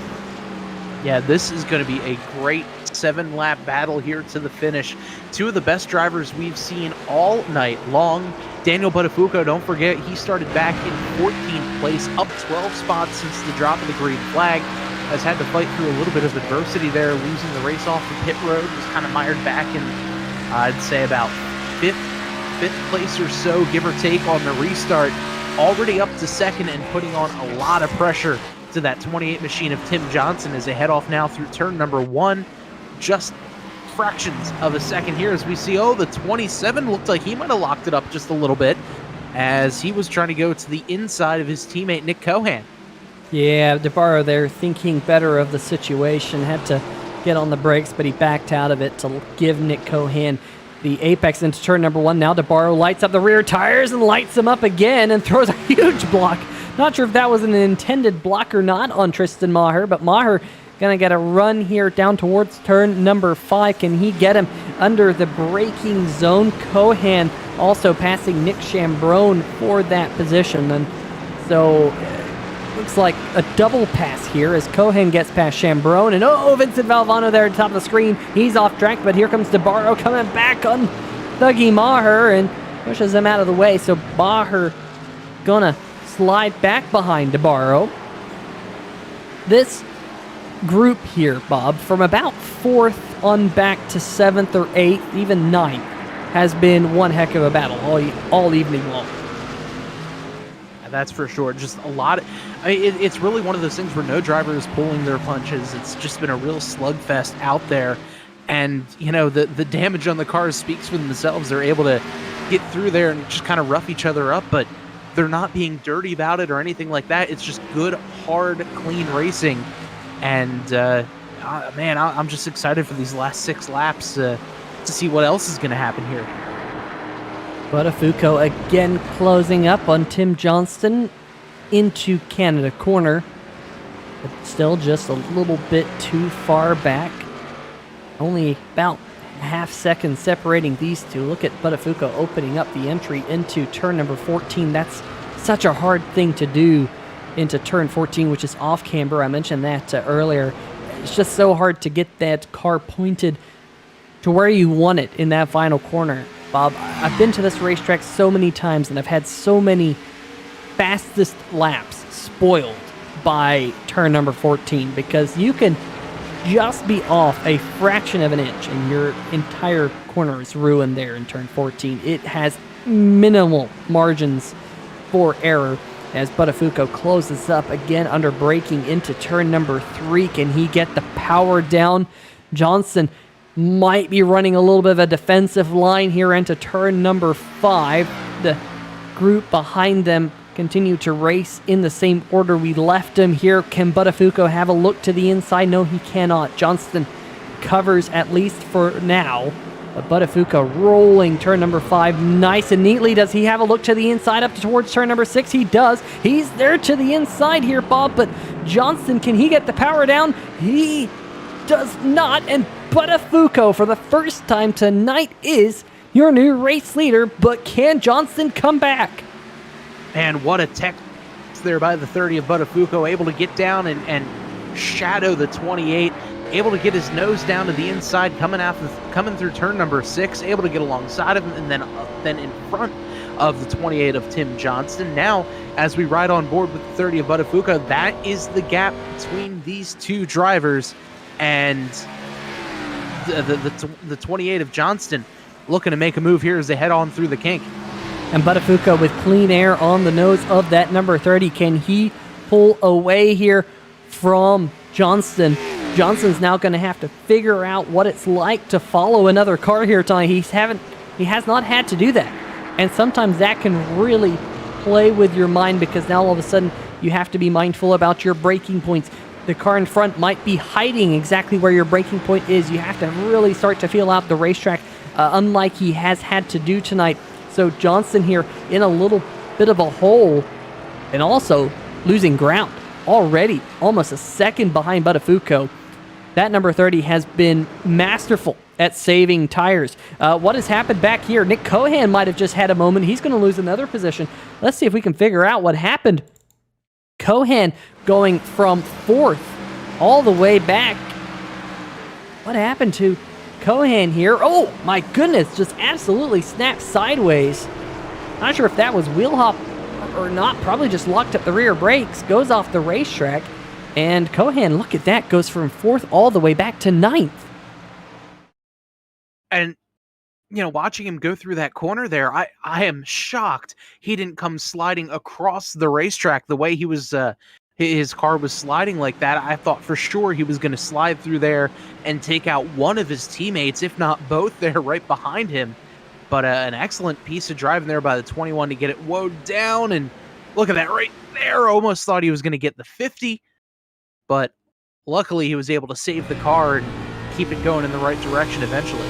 Yeah, this is going to be a great 7-lap battle here to the finish. 2 of the best drivers we've seen all night long. Daniel Budofuko, don't forget, he started back in 14th place, up 12 spots since the drop of the green flag. Has had to fight through a little bit of adversity there, losing the race off the pit road. Was kind of mired back in, I'd say, about 5th place or so, give or take, on the restart. Already up to 2nd and putting on a lot of pressure to that 28 machine of Tim Johnson as they head off now through turn number 1. Just fractions of a second here as we see, the 27 looked like he might have locked it up just a little bit as he was trying to go to the inside of his teammate Nick Cohan. Yeah, DeBarro there thinking better of the situation, had to get on the brakes, but he backed out of it to give Nick Cohan the apex into turn number 1. Now DeBarro lights up the rear tires and lights them up again and throws a huge block. Not sure if that was an intended block or not on Tristan Maher, but Maher gonna get a run here down towards turn number 5. Can he get him under the braking zone? Cohan also passing Nick Chambrone for that position. And so looks like a double pass here as Cohan gets past Chambrone. And Vincent Valvano there at the top of the screen. He's off track, but here comes DeBarro coming back on Thuggy Maher and pushes him out of the way. So Maher gonna slide back behind DeBarro. This group here, Bob, from about 4th on back to 7th or 8th, even 9th, has been one heck of a battle all evening long. That's for sure. Just a lot of, it's really one of those things where no driver is pulling their punches. It's just been a real slugfest out there. And, the damage on the cars speaks for themselves. They're able to get through there and just kind of rough each other up, but they're not being dirty about it or anything like that. It's just good, hard, clean racing. And, man, I'm just excited for these last 6 laps to see what else is going to happen here. Budofuko again closing up on Tim Johnston into Canada corner, but still just a little bit too far back Only about a half second separating these two. Look at Budofuko opening up the entry into turn number 14. That's such a hard thing to do into turn 14, which is off camber. I mentioned that earlier. It's just so hard to get that car pointed to where you want it in that final corner. Bob, I've been to this racetrack so many times, and I've had so many fastest laps spoiled by turn number 14, because you can just be off a fraction of an inch and your entire corner is ruined there in turn 14. It has minimal margins for error as Budofuko closes up again under braking into turn number 3. Can he get the power down? Johnston might be running a little bit of a defensive line here into turn number 5. The group behind them continue to race in the same order we left him here. Can Budofuko have a look to the inside? No, he cannot. Johnston covers at least for now. But Budofuko rolling turn number 5 nice and neatly. Does he have a look to the inside up towards turn number 6? He does. He's there to the inside here, Bob, but Johnston, can he get the power down? He does not, and Budofuko, for the first time tonight, is your new race leader, but can Johnston come back? Man, what a tech there by the 30 of Budofuko, able to get down and shadow the 28, able to get his nose down to the inside, coming through turn number 6, able to get alongside of him, and then in front of the 28 of Tim Johnston. Now, as we ride on board with the 30 of Budofuko, that is the gap between these two drivers, and the 28 of Johnston looking to make a move here as they head on through the kink. And Budofuko with clean air on the nose of that number 30. Can he pull away here from Johnston? Johnston's now going to have to figure out what it's like to follow another car here tonight. He has not had to do that. And sometimes that can really play with your mind, because now all of a sudden you have to be mindful about your braking points. The car in front might be hiding exactly where your braking point is. You have to really start to feel out the racetrack, unlike he has had to do tonight. So Johnston here in a little bit of a hole, and also losing ground already, almost a second behind Budofuko. That number 30 has been masterful at saving tires. What has happened back here? Nick Cohan might have just had a moment. He's going to lose another position. Let's see if we can figure out what happened. Cohan going from 4th all the way back. What happened to Cohan here? Oh my goodness, just absolutely snapped sideways. Not sure if that was wheel hop or not. Probably just locked up the rear brakes. Goes off the racetrack. And Cohan, look at that, goes from 4th all the way back to 9th. And, you know, watching him go through that corner there, I am shocked he didn't come sliding across the racetrack the way he was, his car was sliding like that. I thought for sure he was going to slide through there and take out one of his teammates, if not both, there right behind him. But an excellent piece of driving there by the 21 to get it woed down. And look at that right there. Almost thought he was going to get the 50. But luckily he was able to save the car and keep it going in the right direction eventually.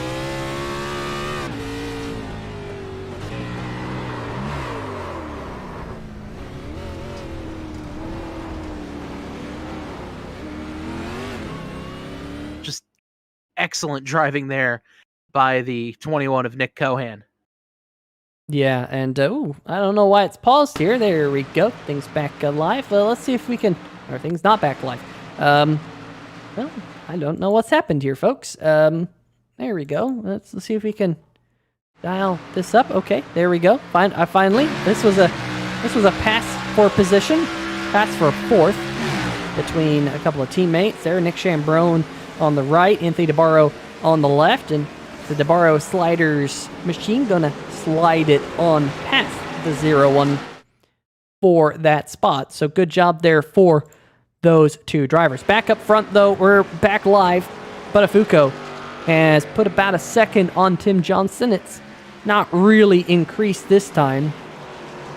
Just excellent driving there by the 21 of Nick Cohan. Yeah, and I don't know why it's paused here. There we go. Things back live. Let's see if we can... Or things not back live. Well, I don't know what's happened here, folks. There we go. Let's see if we can dial this up. Okay, there we go. Finally, this was a pass for position, pass for 4th between a couple of teammates there. Nick Chambrone on the right, Anthony DeBarro on the left, and the DeBarro sliders machine gonna slide it on past the 0-1 for that spot. So good job there for those two drivers. Back up front, though, we're back live. Budofuko has put about a second on Tim Johnston. It's not really increased this time,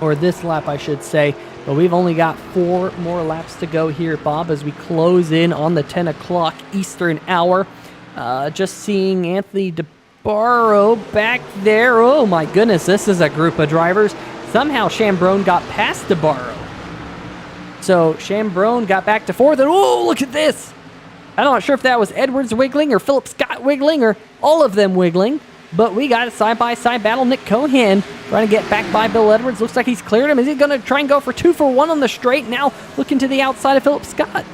or this lap, I should say. But we've only got 4 more laps to go here, Bob, as we close in on the 10 o'clock Eastern hour. Just seeing Anthony DeBarro back there. Oh, my goodness, this is a group of drivers. Somehow Chambrone got past DeBarro. So Chambrone got back to 4th. And oh, look at this. I'm not sure if that was Edwards wiggling or Philip Scott wiggling or all of them wiggling, but we got a side-by-side battle. Nick Cohan trying to get back by Bill Edwards. Looks like he's cleared him. Is he going to try and go for 2 for 1 on the straight? Now looking to the outside of Philip Scott.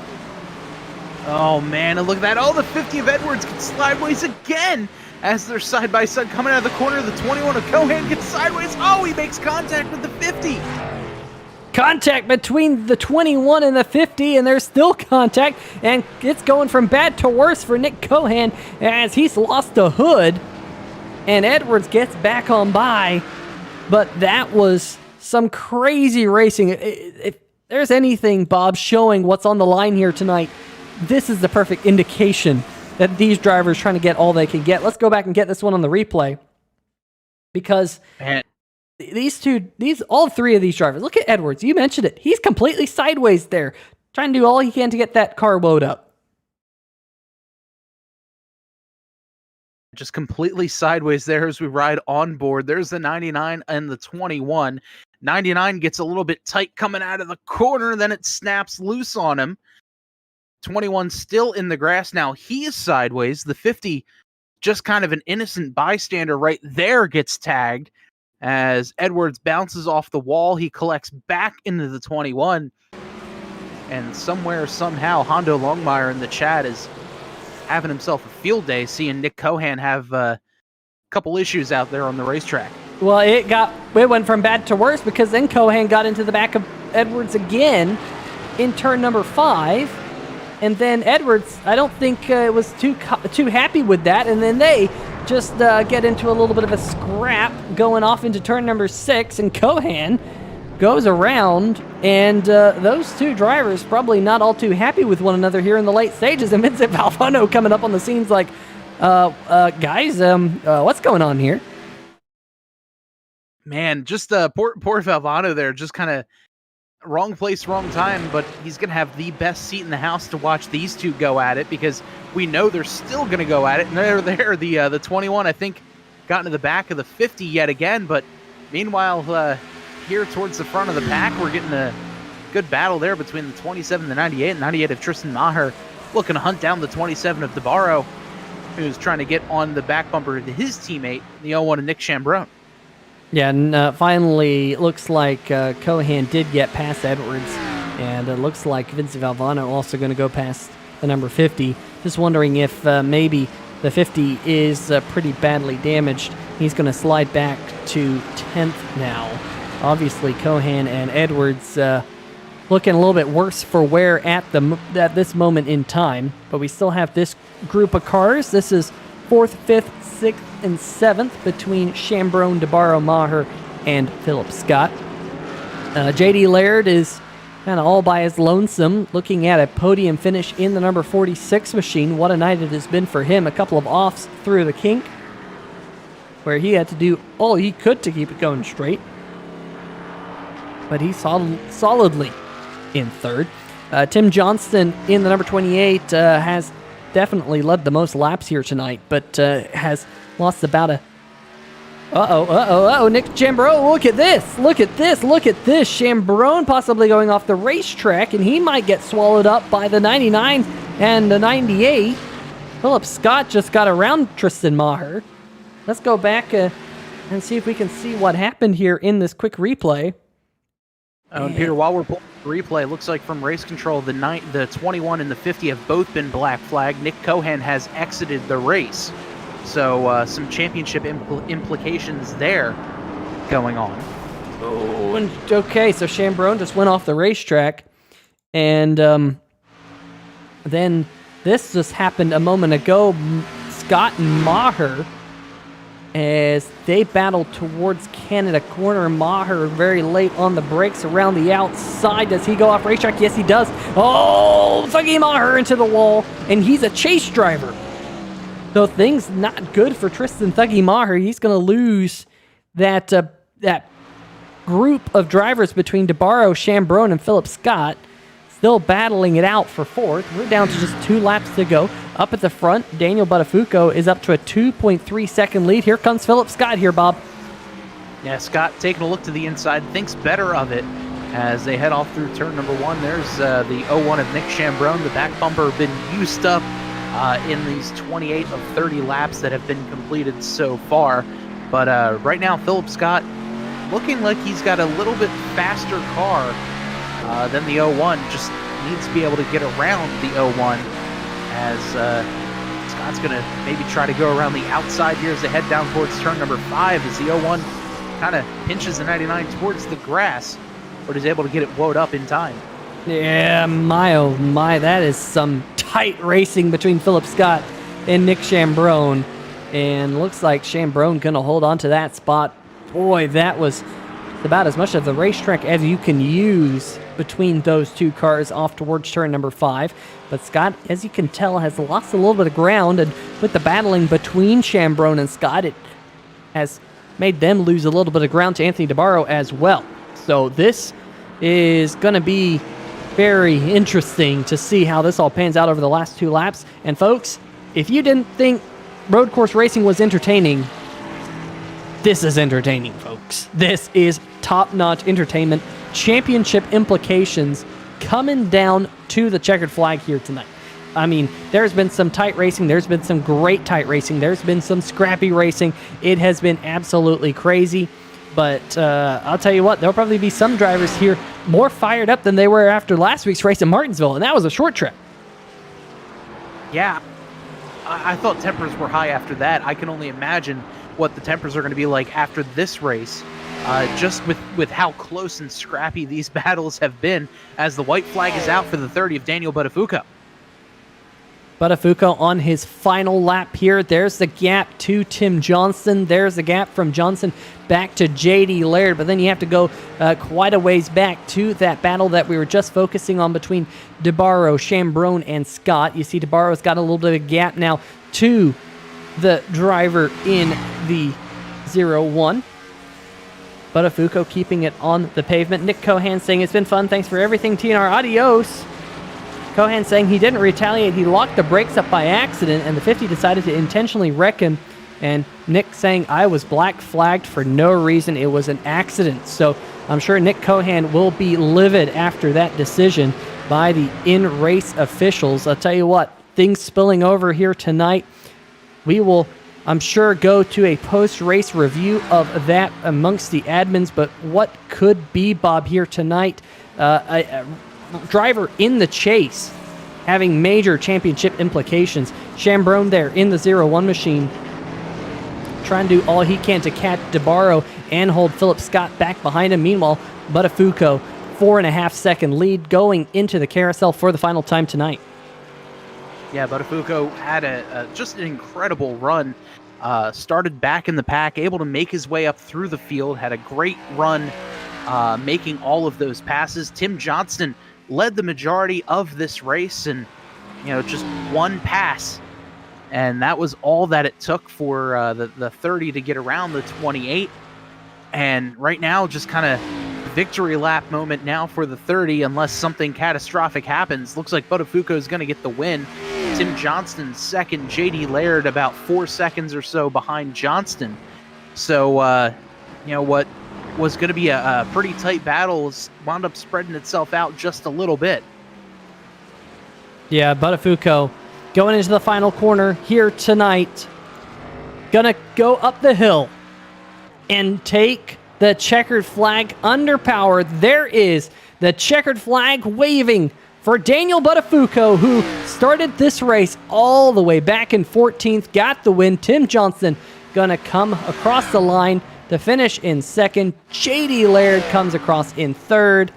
Oh, man, and look at that. Oh, the 50 of Edwards gets sideways again as they're side-by-side coming out of the corner. The 21 of Cohan gets sideways. Oh, he makes contact with the 50. Contact between the 21 and the 50, and there's still contact, and it's going from bad to worse for Nick Cohan as he's lost the hood, and Edwards gets back on by. But that was some crazy racing. If there's anything, Bob, showing what's on the line here tonight, this is the perfect indication that these drivers are trying to get all they can get. Let's go back and get this one on the replay, because all 3 of these drivers, look at Edwards. You mentioned it. He's completely sideways there, trying to do all he can to get that car woed up. Just completely sideways there as we ride on board. There's the 99 and the 21. 99 gets a little bit tight coming out of the corner, then it snaps loose on him. 21 still in the grass now. He is sideways. The 50, just kind of an innocent bystander right there, gets tagged. As Edwards bounces off the wall, he collects back into the 21. And somewhere, somehow, Hondo Longmire in the chat is having himself a field day seeing Nick Cohan have a couple issues out there on the racetrack. Well, it went from bad to worse, because then Cohan got into the back of Edwards again in turn number 5. And then Edwards, I don't think was too happy with that. And then they just get into a little bit of a scrap going off into turn number 6. And Cohan goes around. And those 2 drivers probably not all too happy with one another here in the late stages. And Vincent Valvano coming up on the scenes like, guys, what's going on here? Man, just poor Valvano there, just kind of wrong place, wrong time, but he's going to have the best seat in the house to watch these 2 go at it, because we know they're still going to go at it. And they're there. The 21, I think, got into the back of the 50 yet again. But meanwhile, here towards the front of the pack, we're getting a good battle there between the 27 and the 98. And 98 of Tristan Maher looking to hunt down the 27 of DeBarro, who's trying to get on the back bumper to his teammate, the 01 of Nick Chambrone. Yeah, and finally, it looks like Cohan did get past Edwards, and it looks like Vincent Valvano also going to go past the number 50. Just wondering if maybe the 50 is pretty badly damaged. He's going to slide back to 10th now. Obviously, Cohan and Edwards looking a little bit worse for wear at this moment in time, but we still have this group of cars. This is 4th, 5th, 6th, and 7th between Chambrone, DeBarro, Maher, and Philip Scott. J.D. Laird is kind of all by his lonesome, looking at a podium finish in the number 46 machine. What a night it has been for him. A couple of offs through the kink, where he had to do all he could to keep it going straight. But he's solidly in 3rd. Tim Johnston in the number 28 has definitely led the most laps here tonight, but has lost about a... Nick Chambrone, look at this. Chambrone possibly going off the racetrack, and he might get swallowed up by the 99 and the 98. Philip Scott just got around Tristan Maher. Let's go back and see if we can see what happened here in this quick replay. And Peter, while we're pulling the replay, looks like from race control, the 21 and the 50 have both been black flagged. Nick Cohan has exited the race. So some championship implications there going on. Oh, and okay, so Chambrone just went off the racetrack. And then this just happened a moment ago. Scott and Maher, as they battle towards Canada corner. Maher very late on the brakes around the outside. Does he go off racetrack? Yes, he does. Oh, Thuggy Maher into the wall, and he's a chase driver. So things not good for Tristan Thuggy Maher. He's going to lose that group of drivers between DeBarro, Chambrone, and Philip Scott. Still battling it out for 4th. We're down to just 2 laps to go. Up at the front, Daniel Budofuko is up to a 2.3 second lead. Here comes Philip Scott here, Bob. Yeah, Scott taking a look to the inside, thinks better of it. as they head off through turn number 1. There's the 01 of Nick Chambrone. The back bumper been used up in these 28 of 30 laps that have been completed so far. But right now, Philip Scott looking like he's got a little bit faster car than the 01. Just needs to be able to get around the 01 as Scott's going to maybe try to go around the outside here as they head down towards turn number 5 as the 01 kind of pinches the 99 towards the grass, but is able to get it woed up in time. Yeah, my oh my, that is some tight racing between Philip Scott and Nick Chambrone. And looks like Chambrone going to hold on to that spot. Boy, that was about as much of the racetrack as you can use between those two cars off towards turn number 5. But Scott, as you can tell, has lost a little bit of ground, and with the battling between Chambrone and Scott, it has made them lose a little bit of ground to Anthony DeBarro as well. So this is going to be very interesting to see how this all pans out over the last 2 laps. And folks, if you didn't think road course racing was entertaining, this is entertaining, folks. This is top-notch entertainment. Championship implications coming down to the checkered flag here tonight. I mean, there's been some tight racing. There's been some great tight racing. There's been some scrappy racing. It has been absolutely crazy. But I'll tell you what, there'll probably be some drivers here more fired up than they were after last week's race in Martinsville, and that was a short trip. Yeah, I thought tempers were high after that. I can only imagine what the tempers are going to be like after this race, just with how close and scrappy these battles have been, as the white flag is out for the 30 of Daniel Budofuko. Budofuko on his final lap here. There's the gap to Tim Johnson. There's the gap from Johnson back to J.D. Laird. But then you have to go quite a ways back to that battle that we were just focusing on between DeBarro, Chambrone, and Scott. You see DeBarro's got a little bit of gap now to the driver in the 0-1. Budofuko keeping it on the pavement. Nick Cohan saying, "It's been fun. Thanks for everything, TNR. Adios." Cohan saying he didn't retaliate. He locked the brakes up by accident, and the 50 decided to intentionally wreck him. And Nick saying, "I was black flagged for no reason. It was an accident." So I'm sure Nick Cohan will be livid after that decision by the in-race officials. I'll tell you what, things spilling over here tonight. We will, I'm sure, go to a post-race review of that amongst the admins. But what could be, Bob, here tonight? A driver in the chase having major championship implications. Chambrone there in the 0-1 machine, trying to do all he can to catch DeBarro and hold Philip Scott back behind him. Meanwhile, Budofuko, 4.5 second lead going into the carousel for the final time tonight. Yeah, Budofuko had just an incredible run. Started back in the pack, able to make his way up through the field, had a great run making all of those passes. Tim Johnston led the majority of this race, and just one pass, and that was all that it took for the 30 to get around the 28. And right now, just kind of victory lap moment now for the 30, unless something catastrophic happens. Looks like Budofuko is going to get the win. Tim Johnston second, J.D. Laird about 4 seconds or so behind Johnston. So what was going to be a pretty tight battle wound up spreading itself out just a little bit. Yeah, Budofuko going into the final corner here tonight. Gonna go up the hill and take the checkered flag under power. There is the checkered flag waving for Daniel Budofuko, who started this race all the way back in 14th, got the win. Tim Johnson gonna come across the line to finish in second. J.D. Laird comes across in third.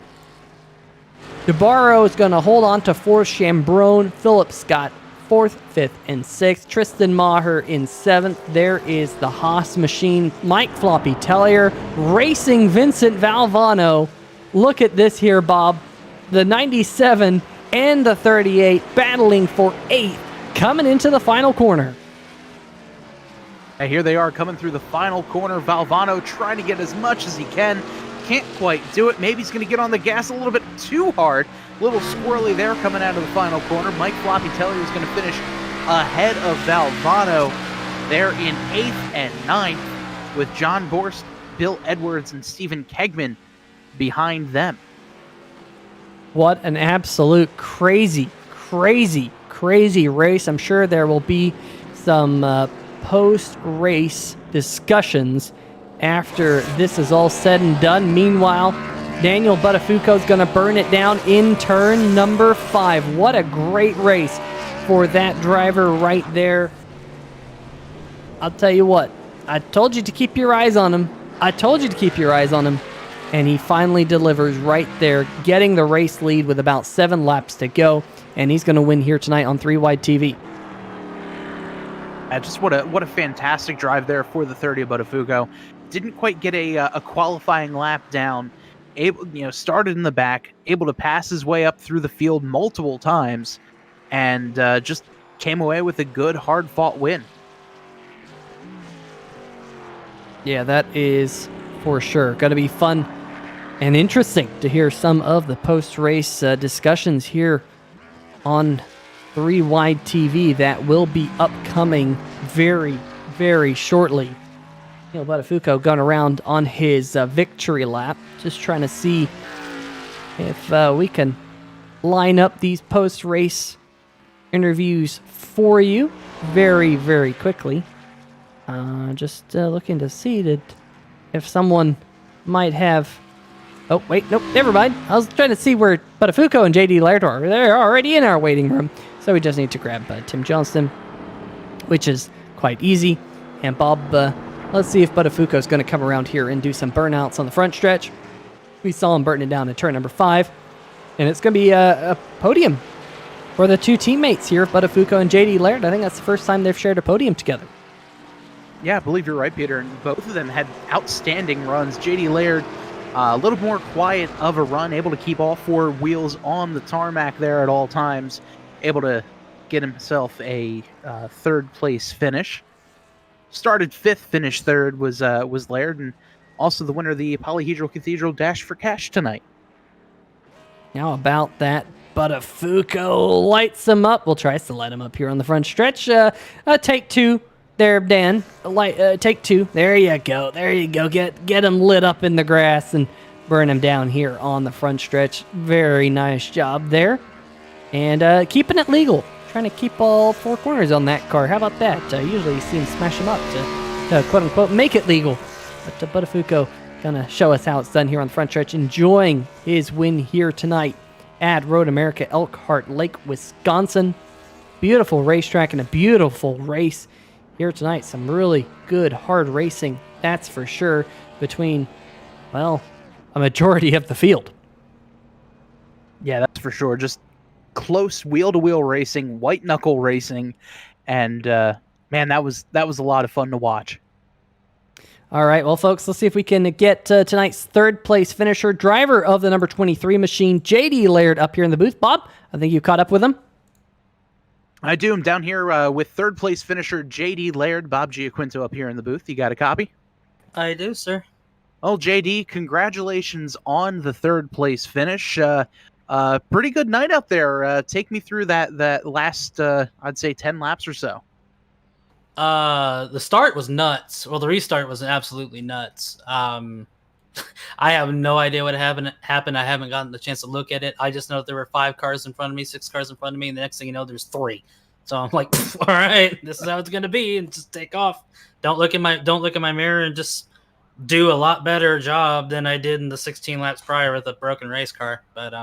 DeBarro is going to hold on to fourth. Chambrone, Philip Scott, fourth, fifth, and sixth. Tristan Maher in seventh. There is the Haas machine. Mike Floppy Tellier racing Vincent Valvano. Look at this here, Bob. The 97 and the 38 battling for eighth, coming into the final corner. And here they are coming through the final corner. Valvano trying to get as much as he can. Can't quite do it. Maybe he's going to get on the gas a little bit too hard. A little squirrely there coming out of the final corner. Mike Floppy Tellier is going to finish ahead of Valvano there in 8th and 9th, with John Borst, Bill Edwards, and Stephen Kegman behind them. What an absolute crazy, crazy, crazy race. I'm sure there will be some post-race discussions after this is all said and done. Meanwhile, Daniel Budofuko is going to burn it down in turn number 5. What a great race for that driver right there. I'll tell you what, I told you to keep your eyes on him. I told you to keep your eyes on him. And he finally delivers right there, getting the race lead with about 7 laps to go. And he's going to win here tonight on 3WideTV. Just what a fantastic drive there for the 30 of Budofuko. Didn't quite get a qualifying lap down. Started in the back, able to pass his way up through the field multiple times, and just came away with a good, hard-fought win. Yeah, that is for sure. Going to be fun and interesting to hear some of the post-race discussions here on 3WideTV that will be upcoming very, very shortly. Budofuko going around on his victory lap, just trying to see if we can line up these post-race interviews for you very, very quickly. Just looking to see if someone might have... Oh, wait, nope, never mind. I was trying to see where Budofuko and JD Laird are. They're already in our waiting room. So we just need to grab Tim Johnston, which is quite easy. And Bob, let's see if Budofuko is going to come around here and do some burnouts on the front stretch. We saw him burning it down in turn number 5. And it's going to be a podium for the two teammates here, Budofuko and JD Laird. I think that's the first time they've shared a podium together. Yeah, I believe you're right, Peter. And both of them had outstanding runs. JD Laird, a little more quiet of a run, able to keep all 4 wheels on the tarmac there at all times, able to get himself a 3rd place finish. Started 5th, finished 3rd was Laird, and also the winner of the Polyhedral Cathedral Dash for Cash tonight. How about that? Budofuko lights him up. We'll try to light him up here on the front stretch. Take 2 there, Dan. Take 2. There you go. There you go. Get him lit up in the grass and burn him down here on the front stretch. Very nice job there. And keeping it legal. Trying to keep all 4 corners on that car. How about that? Usually you see him smash them up to quote-unquote make it legal. But Budofuko gonna show us how it's done here on the front stretch. Enjoying his win here tonight at Road America Elkhart Lake, Wisconsin. Beautiful racetrack and a beautiful race here tonight. Some really good, hard racing, that's for sure, between, well, a majority of the field. Yeah, that's for sure. Just close wheel-to-wheel racing, white-knuckle racing, and man, that was a lot of fun to watch. All right, well, folks, let's see if we can get tonight's 3rd place finisher, driver of the number 23 machine, JD Laird, up here in the booth. Bob, I think you caught up with him. I do. I'm down here with 3rd place finisher JD Laird, Bob Giaquinto up here in the booth. You got a copy? I do, sir. Well, JD, congratulations on the 3rd place finish. Pretty good night out there. Take me through that last, I'd say 10 laps or so. The start was nuts. Well, the restart was absolutely nuts. I have no idea what happened. I haven't gotten the chance to look at it. I just know that there were 5 cars in front of me, 6 cars in front of me, and the next thing you know, there's 3. So I'm like, all right, this is how it's gonna be, and just take off. Don't look in my mirror and just do a lot better job than I did in the 16 laps prior with a broken race car. But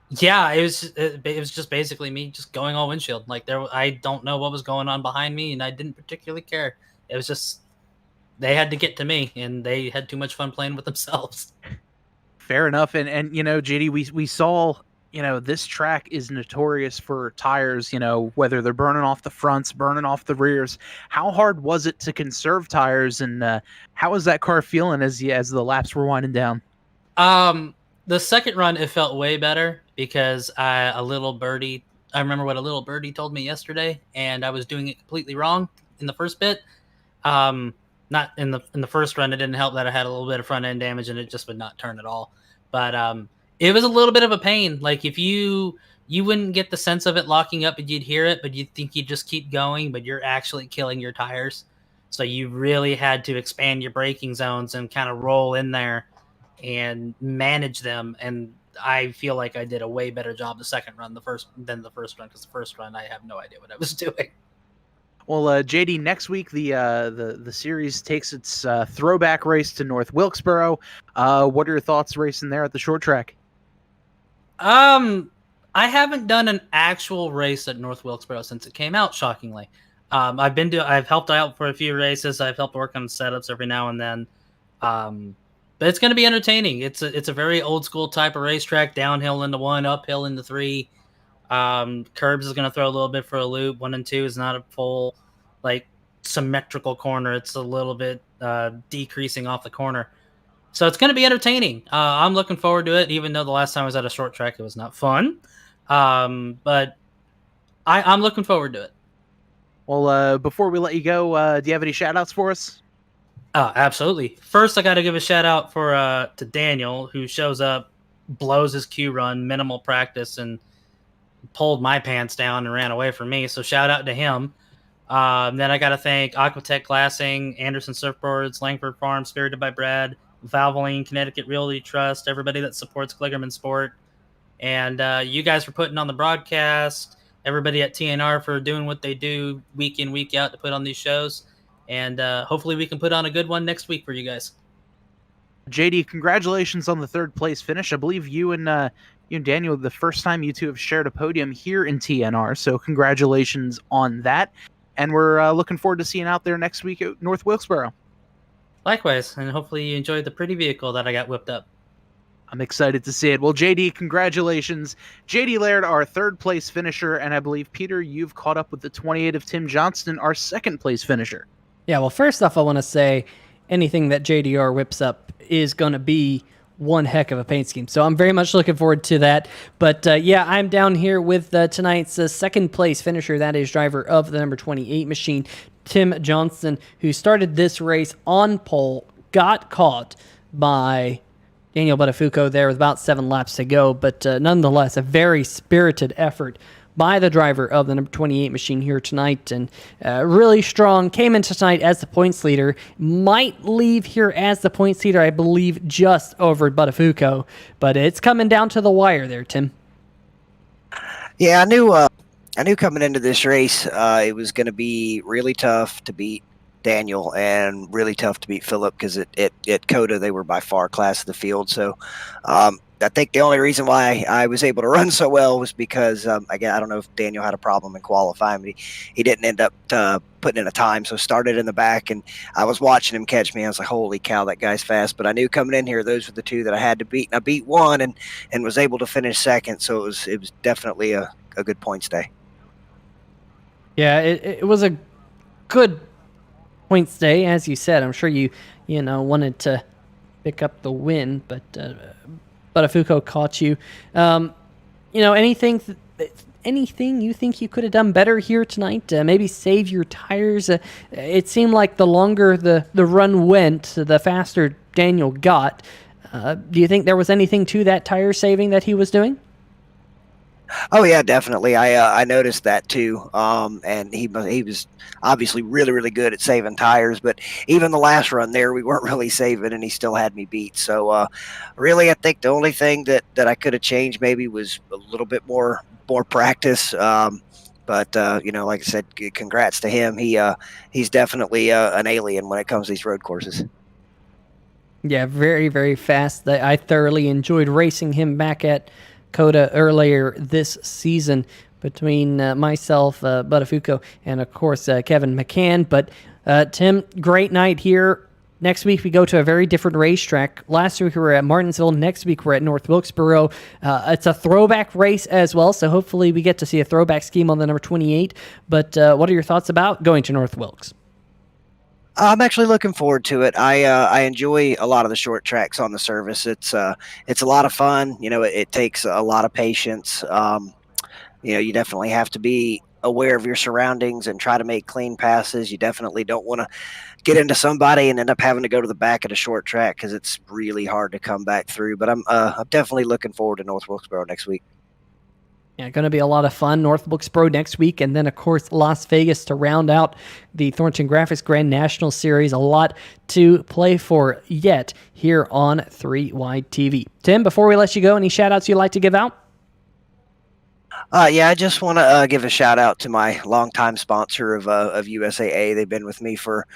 yeah, it was just basically me just going all windshield. Like I don't know what was going on behind me, and I didn't particularly care. It was just they had to get to me, and they had too much fun playing with themselves. Fair enough. And JD, we saw, this track is notorious for tires, whether they're burning off the fronts, burning off the rears. How hard was it to conserve tires, and how was that car feeling as the laps were winding down? The second run, it felt way better because I remember what a little birdie told me yesterday, and I was doing it completely wrong in the first bit. Not in the first run, it didn't help that I had a little bit of front end damage and it just would not turn at all. But it was a little bit of a pain. Like if you wouldn't get the sense of it locking up, and you'd hear it, but you'd think you'd just keep going, but you're actually killing your tires. So you really had to expand your braking zones and kind of roll in there and manage them. And I feel like I did a way better job the second run than the first run, because the first run I have no idea what I was doing. Well, JD, next week the series takes its throwback race to North Wilkesboro. What are your thoughts racing there at the short track? I haven't done an actual race at North Wilkesboro since it came out, shockingly. I've helped out for a few races. I've helped work on setups every now and then. But it's going to be entertaining. It's a very old school type of racetrack, downhill into 1, uphill into 3. Curbs is going to throw a little bit for a loop. 1 and 2 is not a full, like, symmetrical corner. It's a little bit decreasing off the corner. So it's going to be entertaining. I'm looking forward to it, even though the last time I was at a short track, it was not fun. But I'm looking forward to it. Well, before we let you go, do you have any shout-outs for us? Absolutely. First, I got to give a shout-out to Daniel, who shows up, blows his Q run, minimal practice, and pulled my pants down and ran away from me. So shout out to him. Then I got to thank Aquatech Glassing, Anderson Surfboards, Langford Farm, Spirited by Brad, Valvoline, Connecticut Realty Trust, everybody that supports Kligerman Sport, and you guys for putting on the broadcast, everybody at TNR for doing what they do week in, week out to put on these shows, and hopefully we can put on a good one next week for you guys. JD, congratulations on the 3rd place finish. I believe you and Daniel, the first time you two have shared a podium here in TNR, so congratulations on that. And we're looking forward to seeing you out there next week at North Wilkesboro. Likewise, and hopefully you enjoyed the pretty vehicle that I got whipped up. I'm excited to see it. Well, JD, congratulations. JD Laird, our 3rd place finisher, and I believe, Peter, you've caught up with the 28 of Tim Johnston, our 2nd place finisher. Yeah, well, first off, I want to say anything that JDR whips up is going to be one heck of a paint scheme. So I'm very much looking forward to that. But yeah, I'm down here with tonight's 2nd place finisher. That is driver of the number 28 machine, Tim Johnston, who started this race on pole, got caught by Daniel Budofuko there with about 7 laps to go. But nonetheless, a very spirited effort by the driver of the number 28 machine here tonight, and really strong. Came into tonight as the points leader. Might leave here as the points leader, I believe, just over Budofuko, but it's coming down to the wire there, Tim. Yeah, I knew coming into this race it was going to be really tough to beat Daniel and really tough to beat Philip, because at COTA they were by far class of the field. So I think the only reason why I was able to run so well was because, again, I don't know if Daniel had a problem in qualifying, but he didn't end up putting in a time. So started in the back, and I was watching him catch me. I was like, holy cow, that guy's fast. But I knew coming in here, those were the 2 that I had to beat. And I beat 1 and was able to finish 2nd. So it was definitely a good points day. Yeah, it was a good points day, as you said. I'm sure you wanted to pick up the win, but Budofuko caught you. Anything you think you could have done better here tonight? Maybe save your tires. It seemed like the longer the run went, the faster Daniel got. Do you think there was anything to that tire saving that he was doing? Oh yeah, definitely. I noticed that too. And he was obviously really, really good at saving tires, but even the last run there, we weren't really saving, and he still had me beat. So really, I think the only thing that I could have changed maybe was a little bit more practice. But like I said, congrats to him. He's definitely an alien when it comes to these road courses. Yeah, very, very fast. I thoroughly enjoyed racing him back at COTA earlier this season between myself, Budofuko, and of course Kevin McCann. But Tim, great night here. Next week we go to a very different racetrack. Last week we were at Martinsville. Next week we're at North Wilkesboro. It's a throwback race as well, so hopefully we get to see a throwback scheme on the number 28. But what are your thoughts about going to North Wilkes? I'm actually looking forward to it. I enjoy a lot of the short tracks on the service. It's a lot of fun. It takes a lot of patience. You definitely have to be aware of your surroundings and try to make clean passes. You definitely don't want to get into somebody and end up having to go to the back of the short track, because it's really hard to come back through. But I'm definitely looking forward to North Wilkesboro next week. Yeah, going to be a lot of fun. North Wilkesboro next week, and then, of course, Las Vegas to round out the Thornton Graphix Grand National Series. A lot to play for yet here on 3Wide TV. Tim, before we let you go, any shout-outs you'd like to give out? Yeah, I just want to give a shout out to my longtime sponsor of USAA. They've been with me for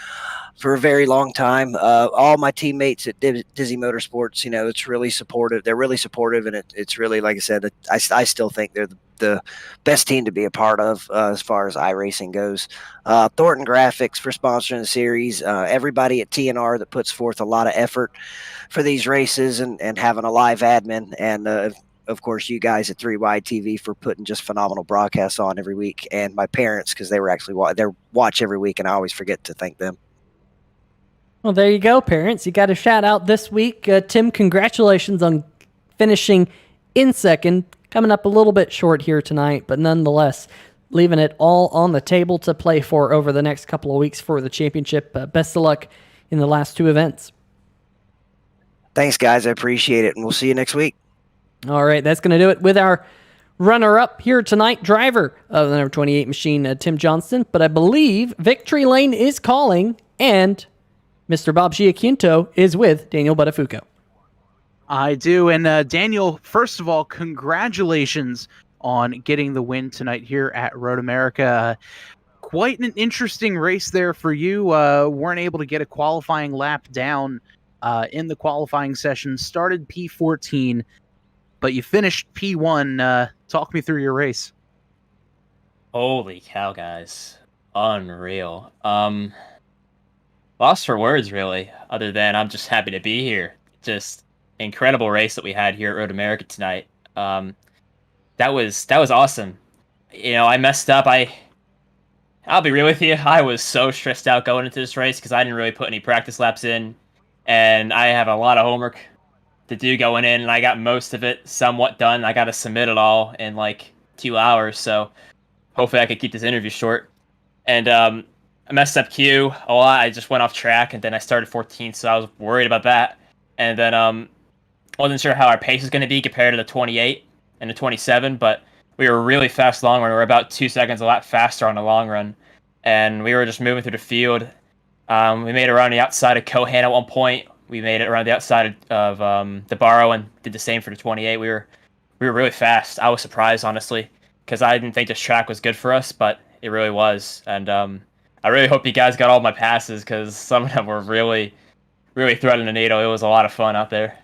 a very long time. All my teammates at Dizzy Motorsports, it's really supportive. They're really supportive, and it's really, like I said, I still think they're the best team to be a part of as far as iRacing goes. Thornton Graphix for sponsoring the series. Everybody at TNR that puts forth a lot of effort for these races and having a live admin, and of course, you guys at 3WideTV for putting just phenomenal broadcasts on every week, and my parents, because they were actually watch every week, and I always forget to thank them. Well, there you go, parents. You got a shout out this week. Tim, congratulations on finishing in second. Coming up a little bit short here tonight, but nonetheless, leaving it all on the table to play for over the next couple of weeks for the championship. Best of luck in the last two events. Thanks, guys. I appreciate it, and we'll see you next week. All right, that's going to do it with our runner-up here tonight, driver of the number 28 machine, Tim Johnston. But I believe Victory Lane is calling, and Mr. Bob Giaquinto is with Daniel Budofuko. I do. And Daniel, first of all, congratulations on getting the win tonight here at Road America. Quite an interesting race there for you. Weren't able to get a qualifying lap down in the qualifying session. Started P14, but you finished P1. Talk me through your race. Holy cow, guys. Unreal. Lost for words, really, other than I'm just happy to be here. Just incredible race that we had here at Road America tonight. That was awesome. I messed up. I'll be real with you. I was so stressed out going into this race because I didn't really put any practice laps in, and I have a lot of homework to do going in, and I got most of it somewhat done. I got to submit it all in like 2 hours, so hopefully I could keep this interview short. And I messed up Q a lot. I just went off track, and then I started 14th, so I was worried about that. And then wasn't sure how our pace was going to be compared to the 28 and the 27, but we were really fast long run. We were about 2 seconds a lap faster on the long run, and we were just moving through the field. We made it around the outside of Cohan at one point. We made it around the outside of the Barrow and did the same for the 28. We were really fast. I was surprised, honestly, because I didn't think this track was good for us, but it really was. And I really hope you guys got all my passes because some of them were really, really threading the needle. It was a lot of fun out there.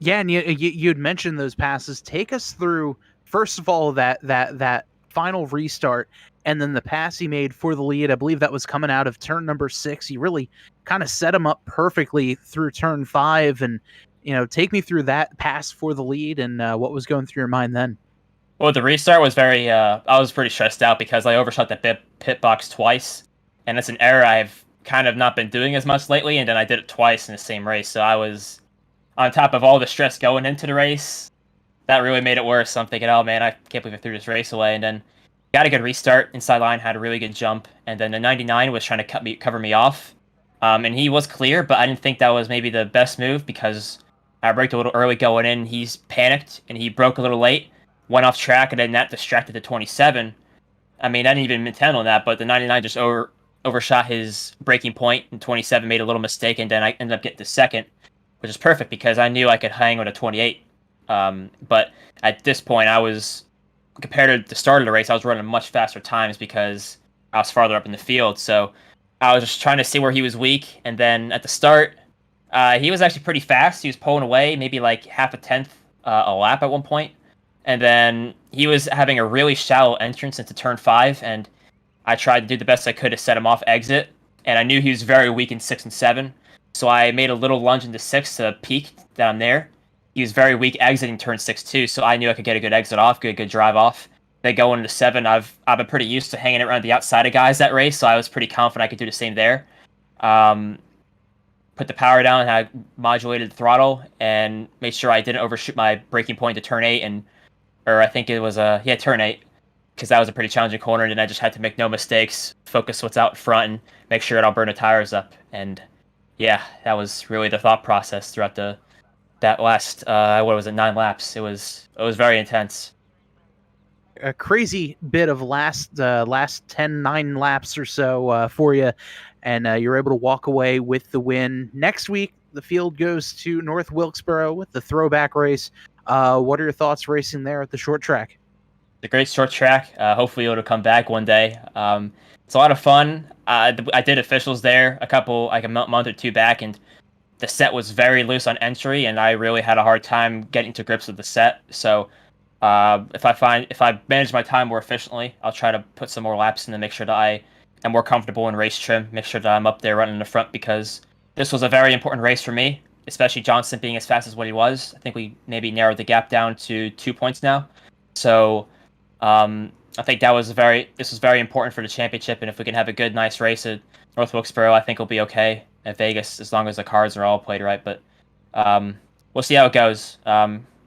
Yeah, and you'd mentioned those passes. Take us through, first of all, that final restart, and then the pass he made for the lead. I believe that was coming out of turn number 6. He really kind of set him up perfectly through turn 5, and take me through that pass for the lead and what was going through your mind then. Well, the restart was very. I was pretty stressed out because I overshot the pit box twice, and it's an error I've kind of not been doing as much lately. And then I did it twice in the same race, so I was on top of all the stress going into the race. That really made it worse. So I'm thinking, oh man, I can't believe I threw this race away. And then got a good restart. Inside line had a really good jump, and then the 99 was trying to cover me off, and he was clear, but I didn't think that was maybe the best move because I braked a little early going in. He's panicked and he broke a little late, went off track, and then that distracted the 27. I mean, I didn't even intend on that, but the 99 just overshot his braking point, and 27 made a little mistake, and then I ended up getting to second, which is perfect because I knew I could hang with a 28. But at this point, I was, compared to the start of the race, I was running much faster times because I was farther up in the field. So I was just trying to see where he was weak. And then at the start, he was actually pretty fast. He was pulling away, maybe like half a tenth a lap at one point. And then he was having a really shallow entrance into turn 5. And I tried to do the best I could to set him off exit. And I knew he was very weak in 6 and 7. So I made a little lunge into 6 to peak down there. He was very weak exiting turn 6 too, so I knew I could get a good exit off, good drive off. Then going into 7, I've been pretty used to hanging around the outside of guys that race, so I was pretty confident I could do the same there. Put the power down, had modulated the throttle, and made sure I didn't overshoot my braking point to turn 8, or I think it was turn 8, because that was a pretty challenging corner, and then I just had to make no mistakes, focus what's out front, and make sure I don't burn the tires up. And yeah, that was really the thought process throughout that last 9 laps. It was very intense. a crazy bit of last 9 laps or so for you, and you're able to walk away with the win. Next week, the field goes to North Wilkesboro with the throwback race. What are your thoughts racing there at the short track? The great short track. Hopefully it'll come back one day. It's a lot of fun. I did officials there a month or two back, and the set was very loose on entry, and I really had a hard time getting to grips with the set. So if I manage my time more efficiently, I'll try to put some more laps in to make sure that I am more comfortable in race trim, make sure that I'm up there running in the front, because this was a very important race for me, especially Johnson being as fast as what he was. I think we maybe narrowed the gap down to 2 points now. So I think this was very important for the championship, and if we can have a good, nice race at North Wilkesboro, I think we'll be okay at Vegas as long as the cards are all played right. But we'll see how it goes.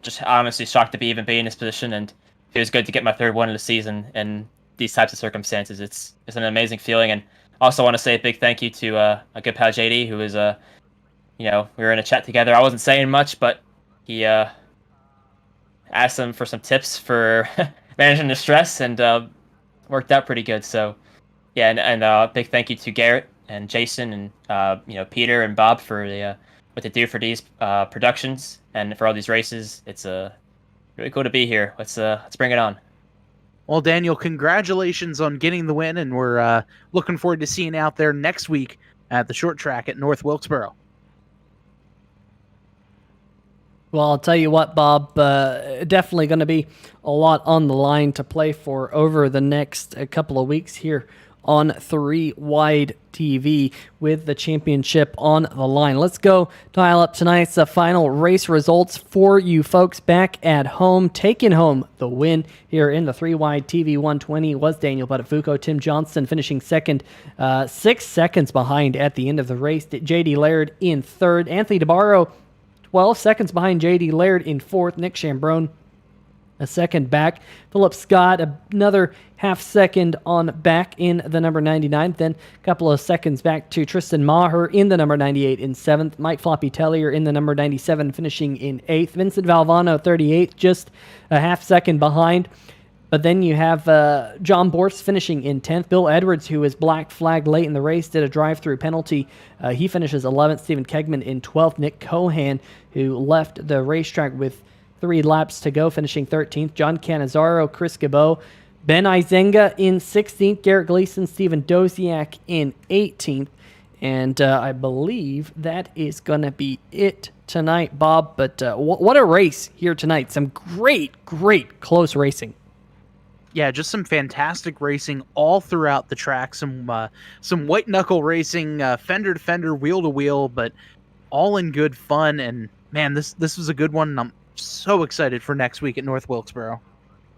Just honestly shocked to even be in this position, and it feels good to get my third one of the season in these types of circumstances. It's an amazing feeling, and also want to say a big thank you to a good pal JD, who is we were in a chat together. I wasn't saying much, but he asked him for some tips for managing the stress, and worked out pretty good. So yeah, and big thank you to Garrett and Jason and Peter and Bob for what they do for these productions and for all these races. It's really cool to be here. Let's bring it on. Well, Daniel, congratulations on getting the win, and we're looking forward to seeing you out there next week at the short track at North Wilkesboro. Well, I'll tell you what, Bob, definitely going to be a lot on the line to play for over the next couple of weeks here on 3WideTV with the championship on the line. Let's go dial up tonight's final race results for you folks back at home. Taking home the win here in the 3WideTV 120 was Daniel Budofuko. Tim Johnson finishing second, 6 seconds behind at the end of the race. JD Laird in third. Anthony DeBarro 12 seconds behind J.D. Laird in fourth. Nick Chambrone a second back. Philip Scott another half second on back in the number 99. Then a couple of seconds back to Tristan Maher in the number 98 in seventh. Mike Floppy Tellier in the number 97 finishing in eighth. Vincent Valvano 38th, just a half second behind. But then you have John Borst finishing in 10th. Bill Edwards, who was black flagged late in the race, did a drive-through penalty. He finishes 11th. Stephen Kegman in 12th. Nick Cohan, who left the racetrack with 3 laps to go, finishing 13th. John Cannizzaro, Chris Gabot, Ben Izenga in 16th. Garrett Gleason, Stephen Doziak in 18th. And I believe that is going to be it tonight, Bob. But what a race here tonight. Some great, great close racing. Yeah, just some fantastic racing all throughout the track. Some white knuckle racing, fender to fender, wheel to wheel, but all in good fun. And man, this was a good one. And I'm so excited for next week at North Wilkesboro.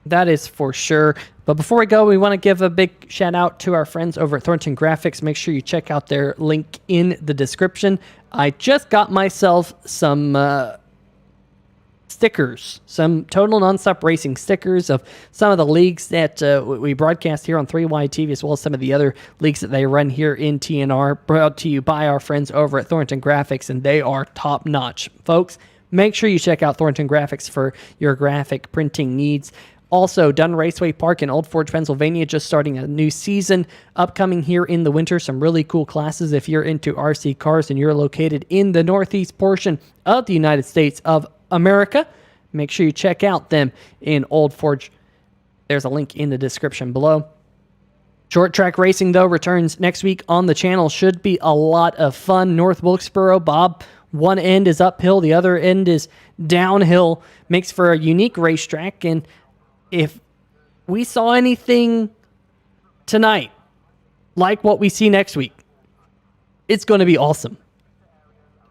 That is for sure. But before we go, we want to give a big shout out to our friends over at Thornton Graphix. Make sure you check out their link in the description. I just got myself some stickers, some Total Nonstop Racing stickers of some of the leagues that we broadcast here on 3WideTV, as well as some of the other leagues that they run here in TNR, brought to you by our friends over at Thornton Graphix, and they are top notch. Folks, make sure you check out Thornton Graphix for your graphic printing needs. Also, Dunn Raceway Park in Old Forge, Pennsylvania, just starting a new season upcoming here in the winter. Some really cool classes if you're into RC cars and you're located in the northeast portion of the United States of America. Make sure you check out them in Old Forge. There's a link in the description below. Short track racing, though, returns next week on the channel. Should be a lot of fun. North Wilkesboro, Bob, one end is uphill, the other end is downhill. Makes for a unique racetrack, and if we saw anything tonight like what we see next week, it's going to be awesome.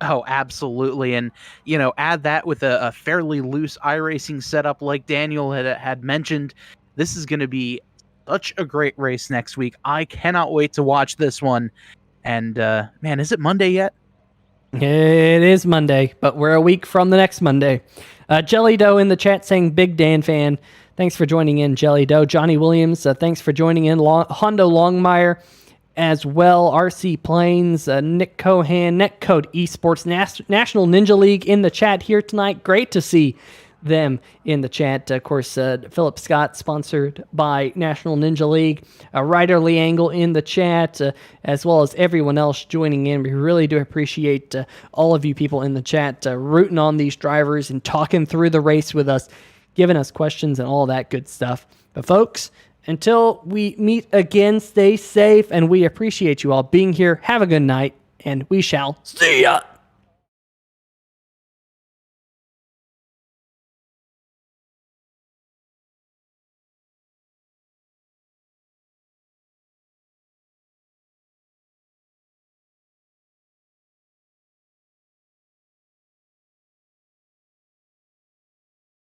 Oh, absolutely. And, add that with a fairly loose iRacing setup like Daniel had mentioned. This is going to be such a great race next week. I cannot wait to watch this one. And, man, is it Monday yet? It is Monday, but we're a week from the next Monday. Jelly Doe in the chat saying, Big Dan fan. Thanks for joining in, Jelly Doe. Johnny Williams, thanks for joining in. Hondo Longmire as well. RC Planes, Nick Cohan, Netcode Esports, National Ninja League in the chat here tonight. Great to see them in the chat. Of course, Philip Scott, sponsored by National Ninja League. Ryder Lee Angle in the chat, as well as everyone else joining in. We really do appreciate all of you people in the chat rooting on these drivers and talking through the race with us, giving us questions and all that good stuff. But folks, until we meet again, stay safe, and we appreciate you all being here. Have a good night, and we shall see ya!